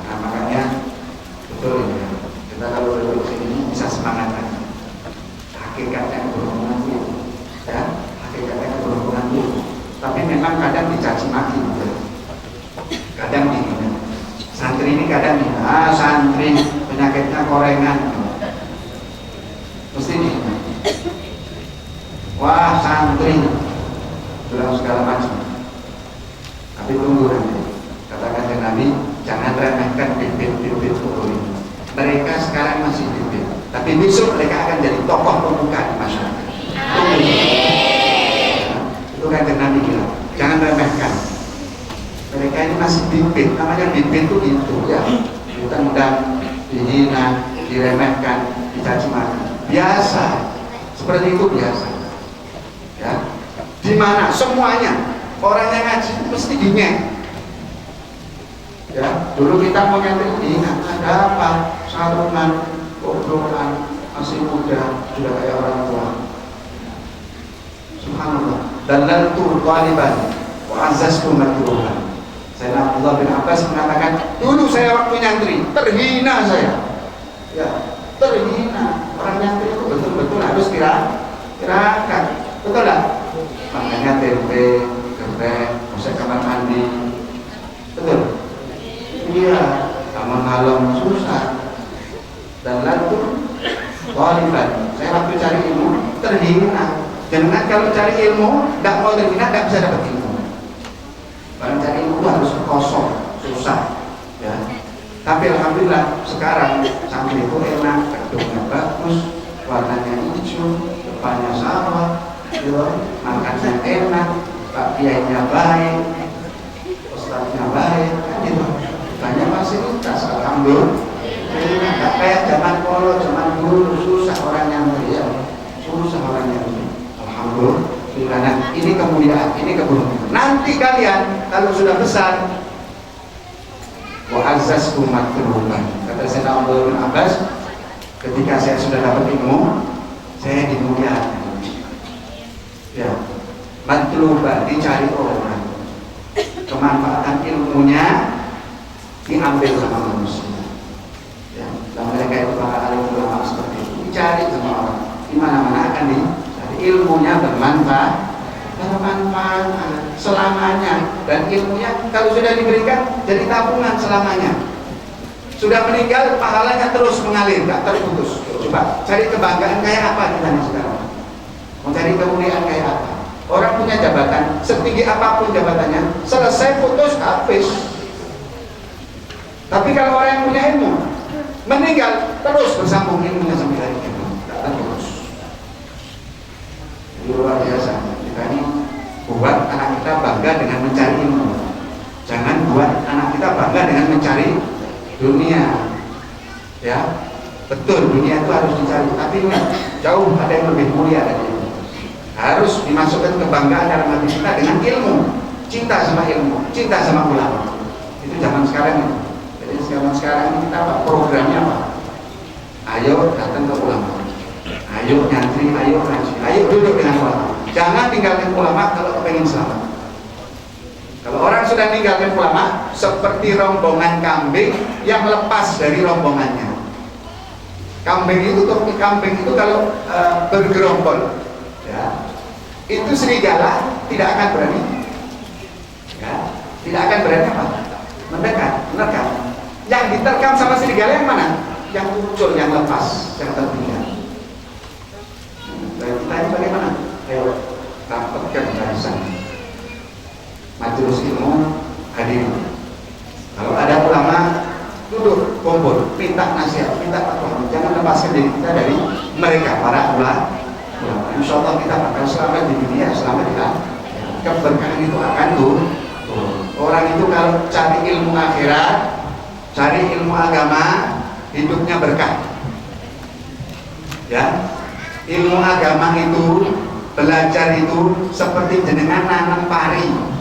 Nah, makanya betul ya. Kita kalau duduk sini bisa semangat lagi. Hakikatnya keberuntungan itu, ya, hakikatnya keberuntungan itu. Tapi memang kadang dicaci maki, ya. Kadang dihina. Santri ini kadang dihina, santri penyakitnya korengan. Mesti dihina. Wah, santri bilang segala macam. Tapi tunggu nanti. Kata Nabi, jangan remehkan bibit-bibit kubur ini. Mereka sekarang masih bibit, tapi besok mereka akan jadi tokoh pemuka di masyarakat. Itu kata Nabi bilang, jangan remehkan. Mereka ini masih bibit, namanya bibit itu gitu ya. Ditendang, dihina, diremehkan, dicaci maki. Biasa, seperti itu biasa. Ya, di mana semuanya orang yang ngaji mesti dinyek. Ya, dulu kita mau nyantri dihina, ada apa? Sarungan, goblokan, masih muda, sudah kayak orang tua. Subhanallah. Dan lantur waliban, wa azazku madruhan. Sayyidina Abdullah bin Abbas mengatakan, dulu saya waktu nyantri, terhina saya. Ya, terhina. Orang nyantri itu betul-betul harus kirakan. Betul tak? Makanya tempe, gembek, musik kamar mandi. Betul? Iya, kamar malam susah. Dan lantur waliban. Saya waktu cari ilmu, terhina. Jangan kalau cari ilmu, tidak mau terhina, tidak bisa dapat ilmu. Barang cari ilmu itu harus kosong, susah, ya. Tapi alhamdulillah sekarang santri itu enak, gedungnya bagus, warnanya hijau, depannya sawah, makannya enak, pak kiainya baik, ustadznya baik, kan gitu. Banyak fasilitas, alhamdulillah. Tidak kayak zaman polo, zaman dulu susah orang yang ya, susah orang yang alhamdulillah. Karena ini kemuliaan, ini keberuntungan. Nanti kalian kalau sudah besar, wa azazku matruban. Kata Sayyidina Abdullah bin Abbas, ketika saya sudah dapat ilmu, saya dimuliakan. Ya, matruban, dicari orang. Kemanfaatan ilmunya diambil sama manusia. Ya, dan mereka itu para alim ulama seperti itu dicari sama orang. Di mana-mana akan dicari, ilmunya bermanfaat selamanya, dan ilmunya kalau sudah diberikan jadi tabungan selamanya. Sudah meninggal pahalanya terus mengalir, tak terputus. Coba cari kebanggaan kayak apa kita nih sekarang? Mau cari kemuliaan kayak apa? Orang punya jabatan setinggi apapun jabatannya, selesai putus habis. Tapi kalau orang yang punya ilmu meninggal terus bersambung ilmunya sampai hari kiamat, tak terputus. Luar biasa. Kita ini buat anak kita bangga dengan mencari ilmu. Jangan buat anak kita bangga dengan mencari dunia. Ya, betul, dunia itu harus dicari, tapi jauh ada yang lebih mulia dari itu. Harus dimasukkan kebanggaan dalam hati kita dengan ilmu, cinta sama ilmu, cinta sama ulama. Itu zaman sekarang ini. Jadi zaman sekarang ini kita apa? Programnya apa? Ayo datang ke ulama. Ayo nyantri, ayo ngaji, ayo duduk dengan ulama. Jangan tinggalkan ulama kalau pengen selamat. Kalau orang sudah tinggalkan ulama, seperti rombongan kambing yang lepas dari rombongannya. Kambing itu kalau bergerombol, ya, itu serigala tidak akan berani, ya, tidak akan berani apa? Mendekat, menerkam. Yang diterkam sama serigala yang mana? Yang muncul, yang lepas, yang tertinggal. Dan kita ini bagaimana? Ayo dapatkan barisan majelis ilmu, hadir. Kalau ada ulama, duduk kumpul, minta nasihat, minta fatwa. Jangan lepaskan diri kita dari mereka, para ulama. Insya Allah kita akan selamat di dunia, selamat di akhirat. Keberkahan itu akan turun. Orang itu kalau cari ilmu akhirat, cari ilmu agama, hidupnya berkah. Ya, ilmu agama itu, belajar itu seperti jenengan nanam pari.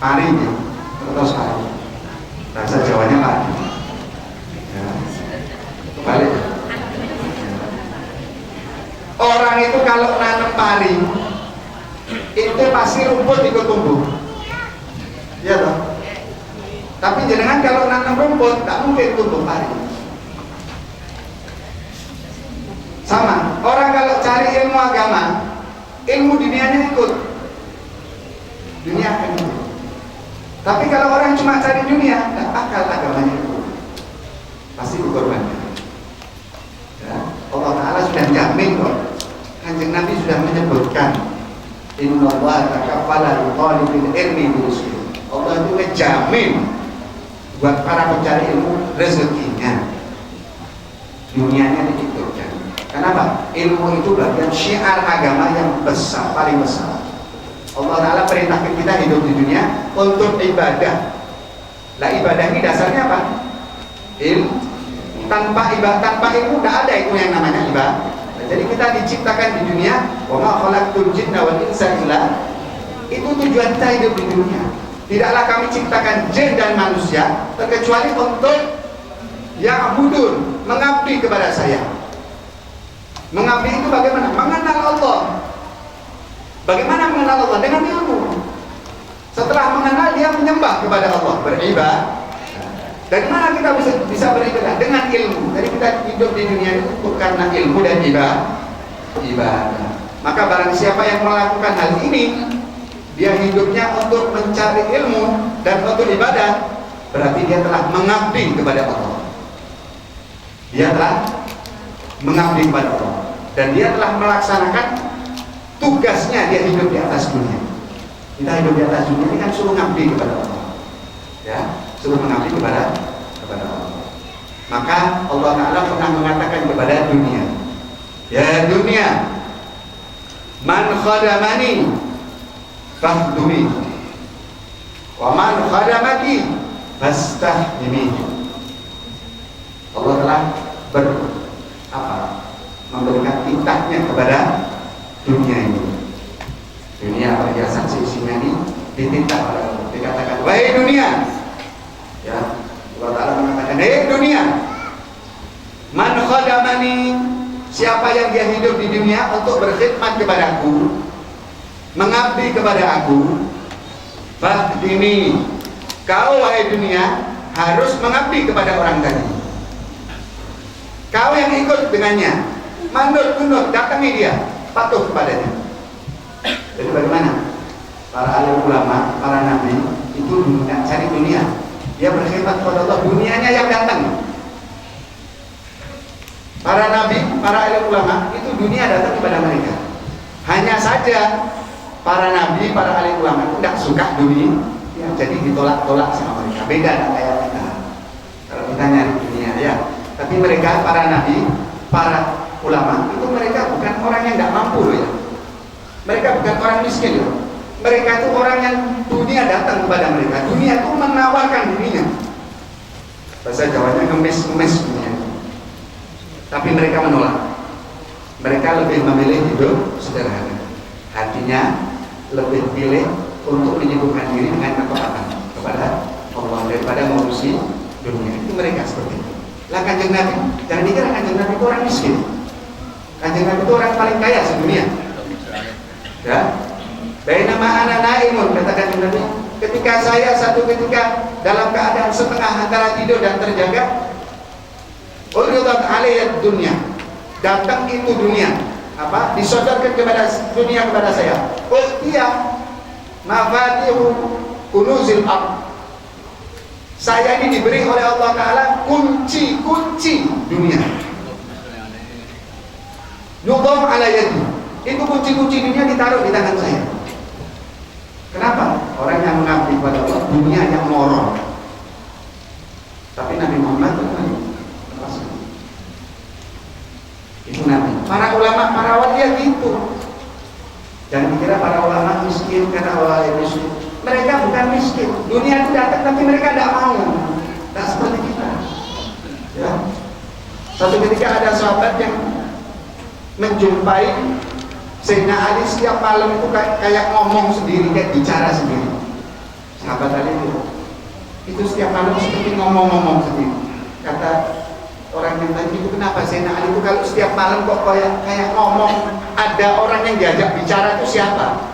Pari, terus pari. Bahasa Jawanya pari. Ya. rumput ikut tumbuh. Iya toh? Tapi jenengan kalau nanam rumput, tak mungkin tumbuh padi. Sama, orang kalau cari ilmu agama, ilmu dunianya ikut. Dunia akan ikut. Tapi kalau orang cuma cari dunia, tak bakal agamanya ikut. Pasti berkorban. Ya, Allah Ta'ala sudah jamin kok. Kanjeng Nabi sudah menyebutkan, Inna Allah takafala liqalibil ilmi birusul. Allah itu ngejamin buat para pencari ilmu rezekinya, dunianya dihidupkan. Kenapa? Ilmu itu bagian syiar agama yang besar, paling besar. Allah Ta'ala perintahkan kita hidup di dunia untuk ibadah. Lah ibadah ini dasarnya apa? Ilmu. Tanpa ibadah, tanpa ilmu tidak ada itu yang namanya ibadah. Jadi kita diciptakan di dunia, wa ma khalaqtul jinna wal insa illa. Itu tujuan kita hidup di dunia. Tidaklah kami ciptakan jin dan manusia terkecuali untuk ya'budun, mengabdi kepada saya. Mengabdi itu bagaimana? Mengenal Allah. Bagaimana mengenal Allah? Dengan ilmu. Setelah mengenal, dia menyembah kepada Allah, beribadah. Dari mana kita bisa beribadah? Dengan ilmu. Jadi kita hidup di dunia itu karena ilmu dan ibadah. Maka barang siapa yang melakukan hal ini, dia hidupnya untuk mencari ilmu dan untuk ibadah, berarti dia telah mengabdi kepada Allah. Dia telah mengabdi kepada Allah, dan dia telah melaksanakan tugasnya. Dia hidup di atas dunia. Kita hidup di atas dunia ini kan suruh mengabdi kepada Allah, ya, suruh mengabdi kepada Allah. Maka Allah Ta'ala pernah mengatakan kepada dunia, ya dunia, man khadamani fahdumi, wa man khadamaki fastahimi. Allah telah memberikan titahnya kepada dunia ini. Dunia perhiasan sisinya ini dititah oleh Allah. Dikatakan, wahai dunia, ya, Allah Ta'ala mengatakan, hei dunia, man khadamani, siapa yang dia hidup di dunia untuk berkhidmat kepadaku, mengabdi kepada aku, fahdimi, kau wahai dunia harus mengabdi kepada orang tadi. Kau yang ikut dengannya, manut, datangi dia, patuh kepadanya. Jadi bagaimana? Para alim ulama, para nabi itu dunia, cari dunia. Dia berkhidmat kepada Allah, dunianya yang datang. Para nabi, para alim ulama itu dunia datang kepada mereka. Hanya saja para nabi, para alim ulama itu tidak suka dunia, ya, jadi ditolak-tolak sama mereka. Beda dengan kayak kita. Kalau kita nyari dunia, ya. Tapi mereka, para nabi, para ulama itu mereka bukan orang yang tidak mampu loh, ya. Mereka bukan orang miskin loh. Mereka itu orang yang dunia datang kepada mereka. Dunia itu menawarkan dirinya. Bahasa Jawanya ngemis-ngemis dunia. Tapi mereka menolak. Mereka lebih memilih hidup sederhana. Hatinya lebih pilih untuk menyibukkan diri dengan ketaatan kepada Allah daripada mengurusi dunia. Itu mereka seperti itu. Lah Kanjeng Nabi, jangan dikira Kanjeng Nabi itu orang miskin. Kanjeng Nabi itu orang paling kaya sedunia. Ya, bainama ana naimun, kata Kanjeng Nabi, ketika saya satu ketika dalam keadaan setengah antara tidur dan terjaga, uridat aliyat dunia, datang itu dunia, apa? Disodorkan kepada dunia kepada saya. Uhtiyah mafatihu kunuzil ardh. Saya ini diberi oleh Allah Ta'ala kunci-kunci dunia. Yudham ala yadi. Itu kunci-kunci dunia ditaruh di tangan saya. Kenapa? Orang yang mengabdi kepada Allah, dunia yang morong. Tapi Nabi Muhammad itu Nabi. Para ulama, para wali gitu. Jangan dikira para ulama miskin karena wali miskin. Mereka bukan miskin. Dunia itu datang tapi mereka tidak mau. Tak seperti kita. Ya. Suatu ketika ada sahabat yang menjumpai Sayyidina Ali setiap malam itu kayak ngomong sendiri, kayak bicara sendiri. Sahabat Ali itu setiap malam seperti ngomong-ngomong sendiri. Kata orang yang tadi itu, kenapa Sayyidina Ali itu kalau setiap malam kok kayak ngomong, ada orang yang diajak bicara itu siapa?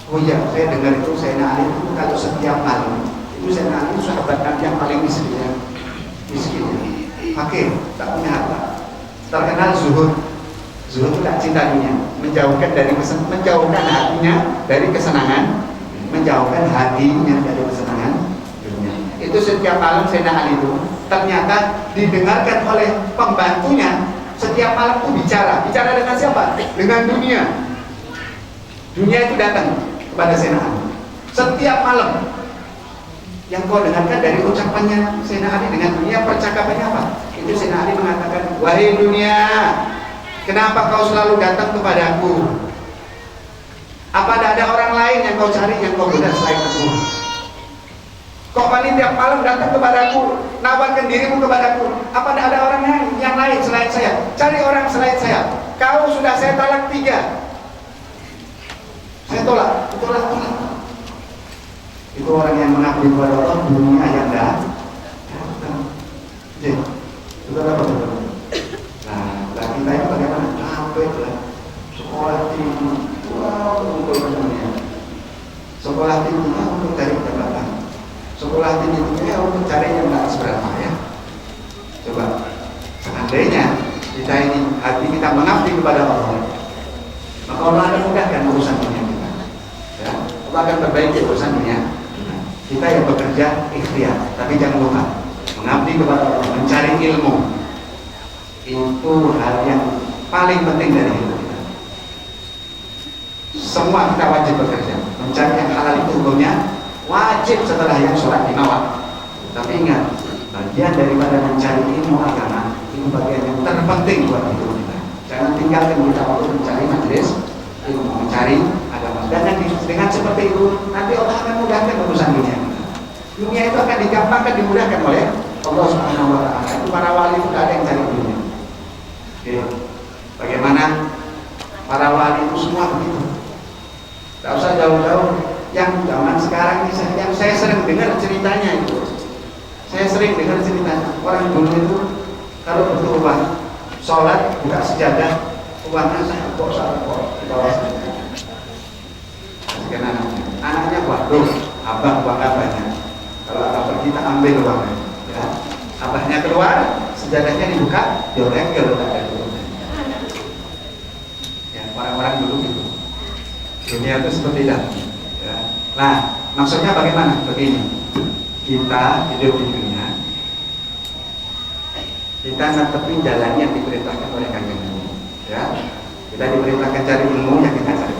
Oh iya, saya dengar itu Sayyidina Ali itu kalau setiap malam itu Sayyidina Ali itu sahabat Nabi yang paling miskin ya. Miskin, fakir, tak punya harta. Terkenal zuhud. Zuhud itu tak cinta dunia, menjauhkan hatinya dari kesenangan, menjauhkan hatinya dari kesenangan dunia. Itu setiap malam Sayyidina Ali itu ternyata didengarkan oleh pembantunya setiap malam itu bicara dengan siapa? Dengan dunia. Dunia itu datang kepada Sayyidina Ali setiap malam. Yang kau dengarkan dari ucapannya Sayyidina Ali dengan dunia, percakapannya apa? Itu Sayyidina Ali mengatakan, wahai dunia, kenapa kau selalu datang kepadaku? Apa ada orang lain yang kau cari, yang kau goda selain aku? Kau paling tiap malam datang kepadaku, nawarkan dirimu kepadaku. Apa ada orang yang lain selain saya? Cari orang selain saya. Kau sudah saya talak 3. Saya tolak. Itu orang yang mengabdi kepada Allah, dunia yang datang. Betul apa betul? Nah, kita itu bagaimana? Capek lah. Sekolah tinggi, untuk dunia. Sekolah tinggi untuk cari jabatan. Sekolah tinggi untuk cari yang nggak seberapa ya. Coba, seandainya kita ini hati kita mengabdi kepada Allah, maka Allah akan mudahkan urusan dunia kita. Ya, Allah akan perbaiki urusan dunia. Kita yang bekerja ikhtiar, tapi jangan lupa mengabdi kepada Allah, mencari ilmu. Itu hal yang paling penting dari hidup kita. Semua kita wajib bekerja, mencari yang halal itu hukumnya wajib setelah yang sholat 5 waktu. Tapi ingat, bagian daripada mencari ilmu agama itu bagian yang terpenting buat hidup kita. Jangan tinggalkan kita waktu mencari majelis ilmu, mencari agama. Dan dengan seperti itu nanti Allah akan mudahkan urusan dunia kita. Dunia itu akan digampangkan, dimudahkan oleh Allah Subhanahu wa Ta'ala. Itu para wali itu ada yang cari dunia. Oke. Bagaimana para wali itu semua begitu. Tidak usah jauh-jauh. Yang zaman sekarang ini yang saya sering dengar ceritanya itu. Saya sering dengar ceritanya. Orang dulu itu kalau butuh uang, sholat buka sejadah, uangnya saya kok di bawah saja. Anaknya waduh, abah uang abahnya. Kalau abah pergi kita ambil uangnya. Ya. Abahnya keluar, sejadahnya dibuka, diorekel tak ada uangnya. Ya, orang-orang dulu gitu. Dunia itu seperti itu. Ya. Nah, maksudnya bagaimana? Begini, kita hidup di dunia, kita netepin jalan yang diperintahkan oleh Kanjeng Nabi. Ya, kita diperintahkan cari ilmu yang kita cari.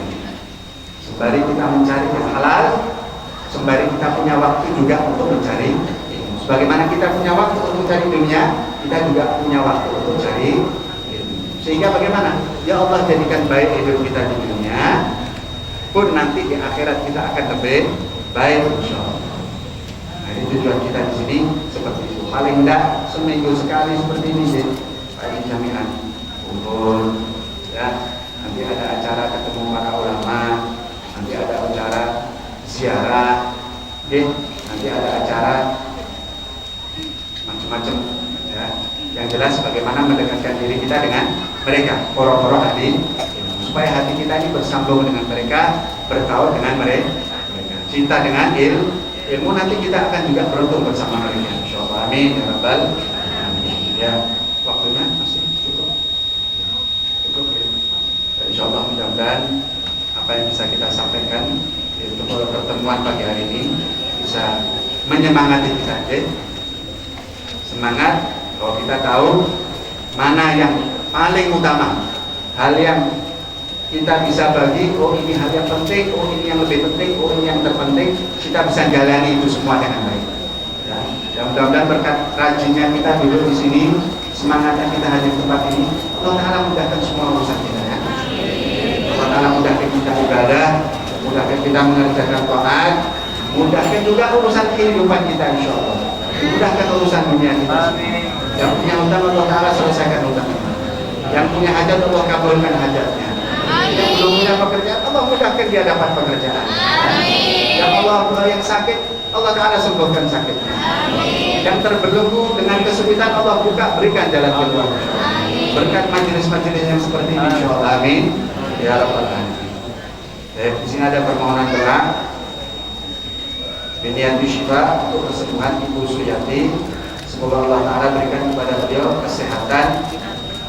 Sembari kita mencari yang halal, sembari kita punya waktu juga untuk mencari ilmu. Sebagaimana kita punya waktu untuk mencari dunia, kita juga punya waktu untuk cari ilmu. Sehingga bagaimana? Ya Allah jadikan baik hidup kita di dunia, pun nanti di akhirat kita akan lebih baik insyaallah. Nah, ini tujuan kita di sini seperti itu. Paling enggak seminggu sekali seperti ini sih. Pak jamiah kumpul, ya. Nanti ada acara ketemu para ulama, nanti ada acara ziarah, nanti ada acara macam-macam, ya. Yang jelas bagaimana mendekatkan diri kita dengan mereka, para ahli, supaya hati kita ini bersambung dengan mereka, bertaut dengan mereka, cinta dengan ilmu, nanti kita akan juga beruntung bersama mereka. Insyaallah, amin ya rabbal alamin. Ya, waktunya masih cukup. Ya, insyaallah mudah-mudahan apa yang bisa kita sampaikan di pertemuan pagi hari ini bisa menyemangati kita, semangat kalau kita tahu mana yang paling utama, hal yang kita bisa bagi, oh ini hal yang penting, oh ini yang lebih penting, oh ini yang terpenting, kita bisa jalani itu semua dengan baik. Ya, mudah-mudahan berkat rajinnya kita duduk di sini, semangatnya kita hadir di tempat ini, Allah Ta'ala mudahkan semua urusan kita ya. Allah Ta'ala mudahkan kita ibadah, mudahkan kita mengerjakan taat, mudahkan juga urusan kehidupan kita insyaallah. Mudahkan urusan dunia kita. Yang punya utang Allah Ta'ala selesaikan utangnya. Yang punya hajat Allah kabulkan hajatnya. Yang belum punya pekerjaan Allah mudahkan dia dapat pekerjaan. Yang yang sakit Allah Ta'ala sembuhkan sakitnya. Yang terbelenggu dengan kesulitan Allah buka, berikan jalan keluar. Berkat majelis-majelis yang seperti ini insyaallah, amin ya rabbal alamin. Di sini ada permohonan doa Biniat Syifa untuk kesembuhan Ibu Suyati. Semoga Allah Ta'ala berikan kepada beliau kesehatan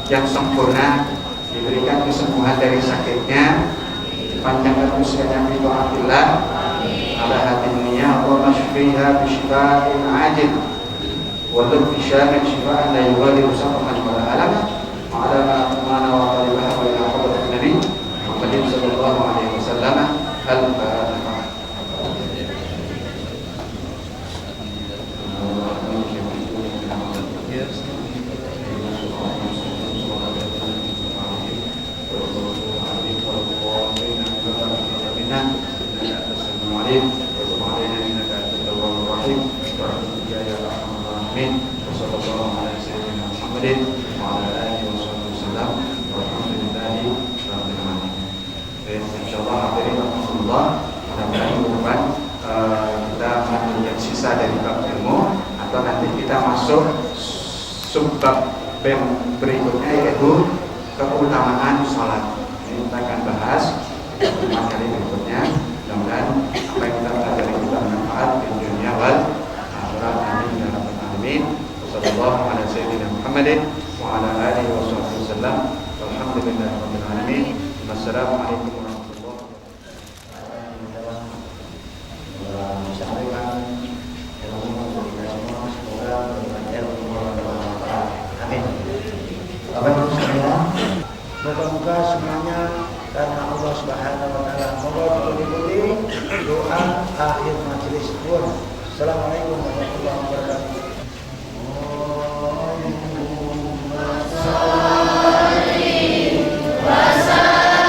yang sempurna, diberikan kesembuhan dari sakitnya, panjangkan usianya fi taatillah, ala hati dunia, Allahumma syfiha bi syifa'in ajil wa lutfi syamil syifa'an la yughadiru saqaman wala alama wa ala ma'ana wa qalibaha wa ila hadratin Nabi Muhammadin sallallahu alaihi wasallam. Al-Fatihah. Insyaallah hadirin rahimakumullah, mudah-mudahan minggu depan kita akan melihat sisa dari bab ilmu, atau nanti kita masuk subbab yang berikutnya, yaitu keutamaan sholat. Ini kita akan bahas di materi berikutnya. Mudah-mudahan apa yang kita pelajari kita bermanfaat di dunia wal akhirat. Amin ya rabbal alamin. Wassallallahu ala sayyidina Muhammadin wa ala alihi wasallam. Walhamdulillahirabbil alamin. Wassalamualaikum warahmatullahi wabarakatuh. Amin. Bapak Ibu sekalian, moga-moga semuanya karena Allah Subhanahu wa taala. Moga diikuti doa akhir majelis pun. Assalamualaikum warahmatullahi wabarakatuh. Wassallallahu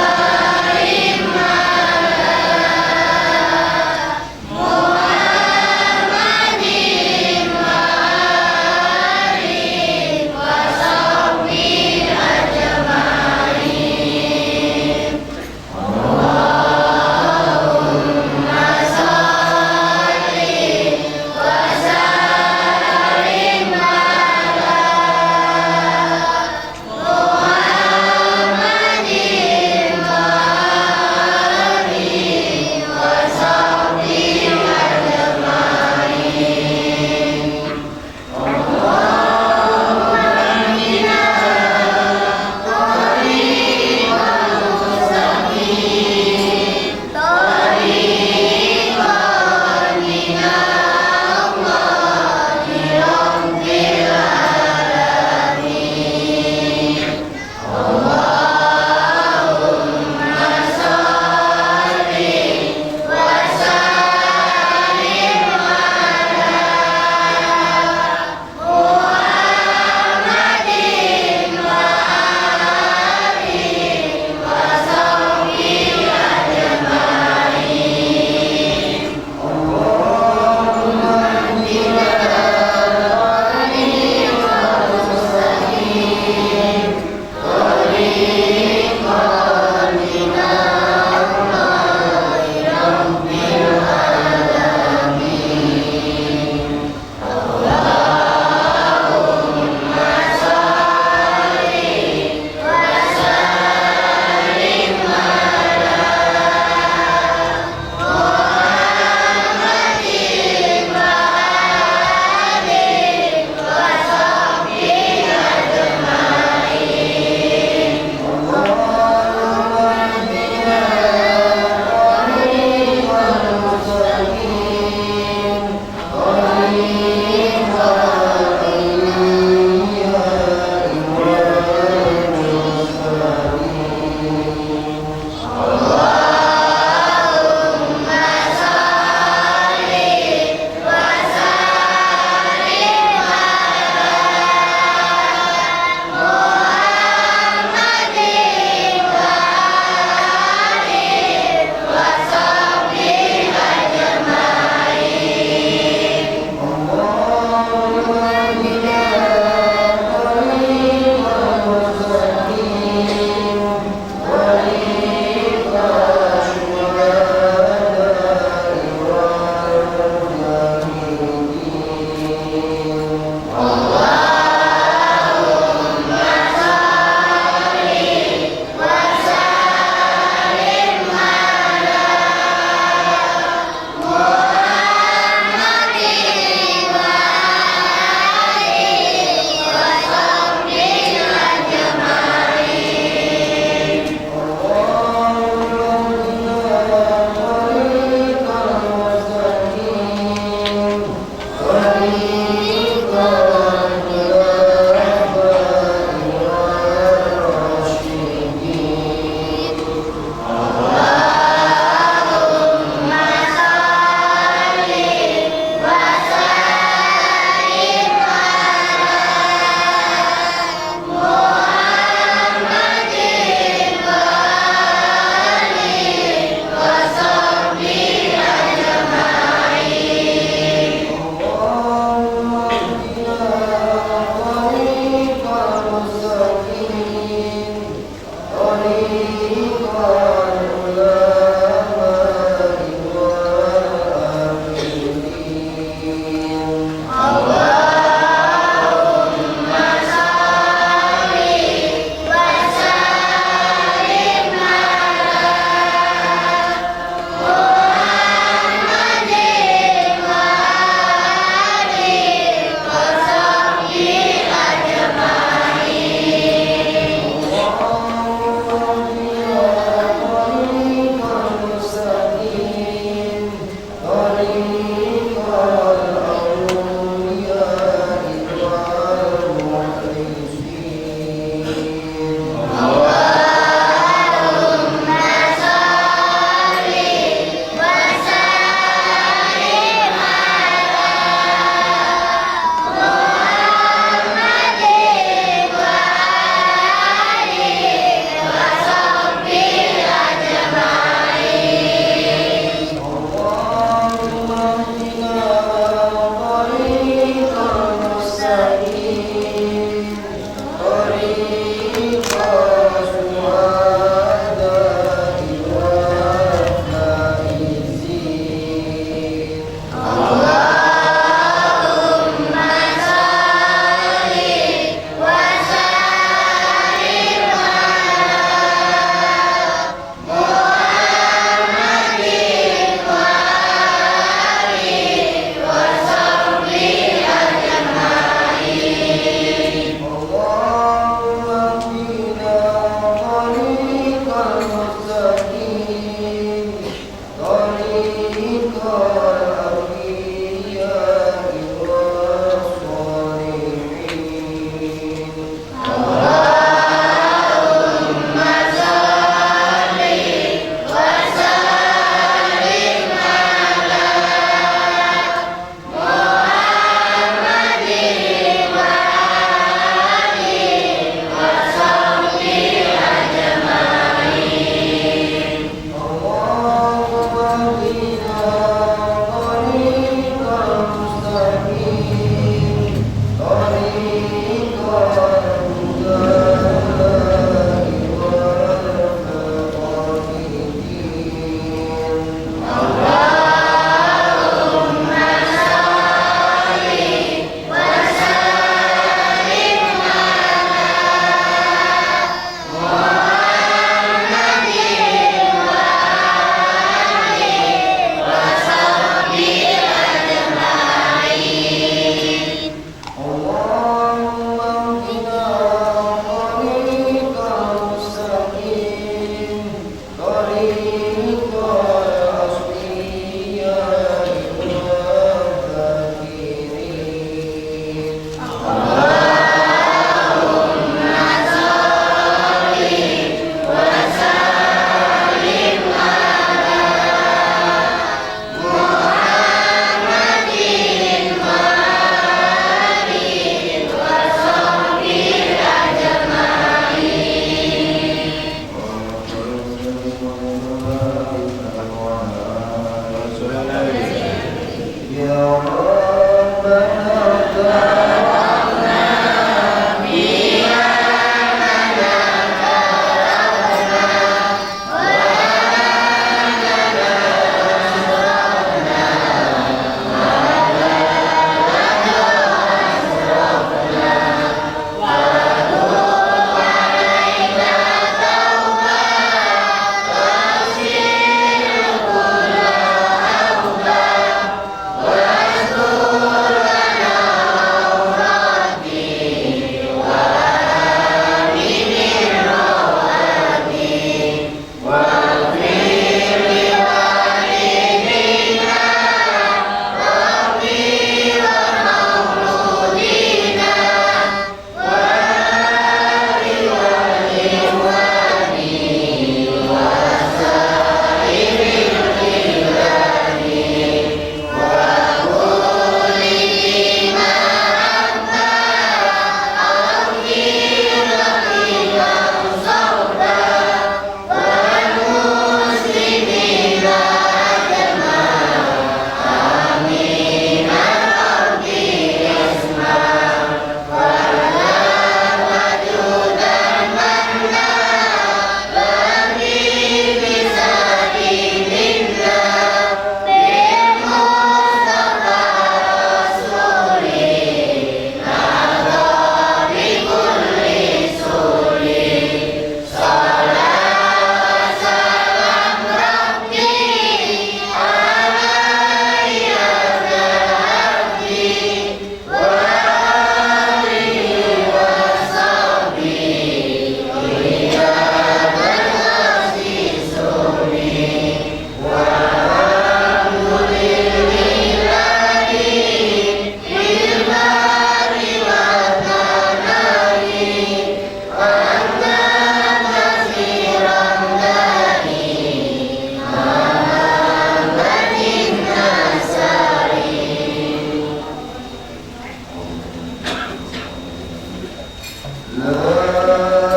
La